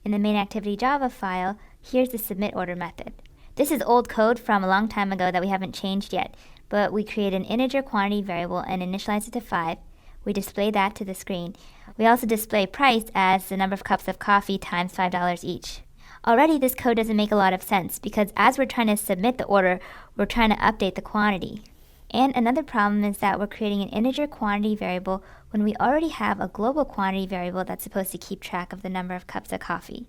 In the main activity Java file, here's the submitOrder method. This is old code from a long time ago that we haven't changed yet, but we create an integer quantity variable and initialize it to 5. We display that to the screen. We also display price as the number of cups of coffee times $5 each. Already this code doesn't make a lot of sense because as we're trying to submit the order, we're trying to update the quantity. And another problem is that we're creating an integer quantity variable when we already have a global quantity variable that's supposed to keep track of the number of cups of coffee.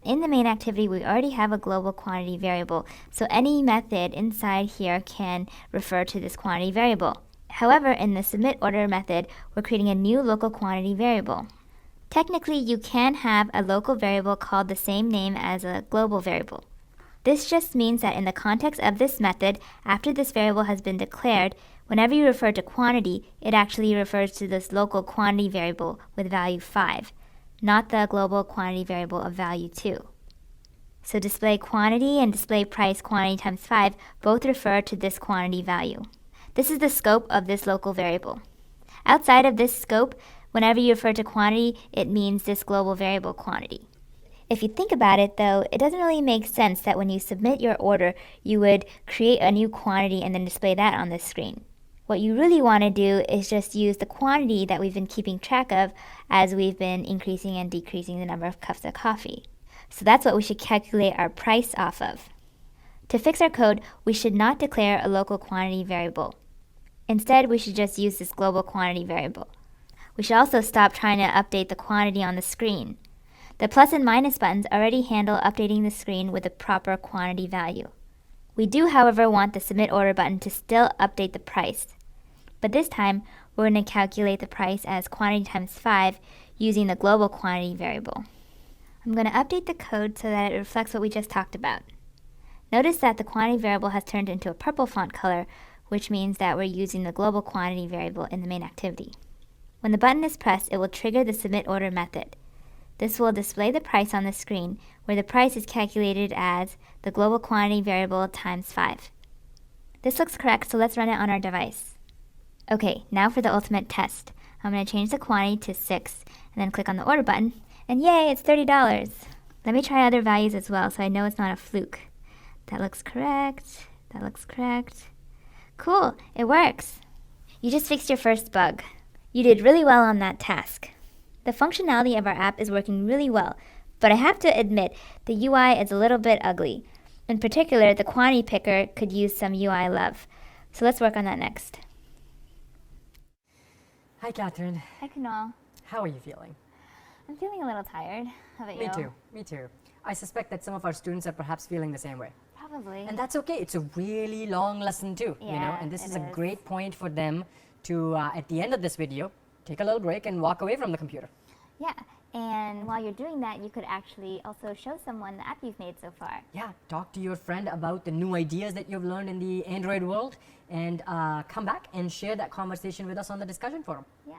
In the main activity, we already have a global quantity variable, so any method inside here can refer to this quantity variable. However, in the submitOrder method, we're creating a new local quantity variable. Technically, you can have a local variable called the same name as a global variable. This just means that in the context of this method, after this variable has been declared, whenever you refer to quantity, it actually refers to this local quantity variable with value 5, not the global quantity variable of value 2. So display quantity and display price quantity times 5 both refer to this quantity value. This is the scope of this local variable. Outside of this scope, whenever you refer to quantity, it means this global variable quantity. If you think about it, though, it doesn't really make sense that when you submit your order, you would create a new quantity and then display that on the screen. What you really want to do is just use the quantity that we've been keeping track of as we've been increasing and decreasing the number of cups of coffee. So that's what we should calculate our price off of. To fix our code, we should not declare a local quantity variable. Instead, we should just use this global quantity variable. We should also stop trying to update the quantity on the screen. The plus and minus buttons already handle updating the screen with the proper quantity value. We do, however, want the Submit Order button to still update the price. But this time, we're going to calculate the price as quantity times 5 using the global quantity variable. I'm going to update the code so that it reflects what we just talked about. Notice that the quantity variable has turned into a purple font color, which means that we're using the global quantity variable in the main activity. When the button is pressed, it will trigger the Submit Order method. This will display the price on the screen, where the price is calculated as the global quantity variable times 5. This looks correct, so let's run it on our device. Okay, now for the ultimate test. I'm going to change the quantity to 6 and then click on the order button, and yay, it's $30. Let me try other values as well so I know it's not a fluke. That looks correct. That looks correct. Cool, it works. You just fixed your first bug. You did really well on that task. The functionality of our app is working really well, but I have to admit the UI is a little bit ugly. In particular, the quantity picker could use some UI love. So let's work on that next. Hi, Catherine. Hi, Kunal. How are you feeling? I'm feeling a little tired. How about you? Me too. Me too. I suspect that some of our students are perhaps feeling the same way. Probably. And that's okay. It's a really long lesson too, you know, Yeah, and this it is a is. great point for them to, at the end of this video, take a little break and walk away from the computer. Yeah, and while you're doing that, you could actually also show someone the app you've made so far. Yeah, talk to your friend about the new ideas that you've learned in the Android world and come back and share that conversation with us on the discussion forum. Yeah.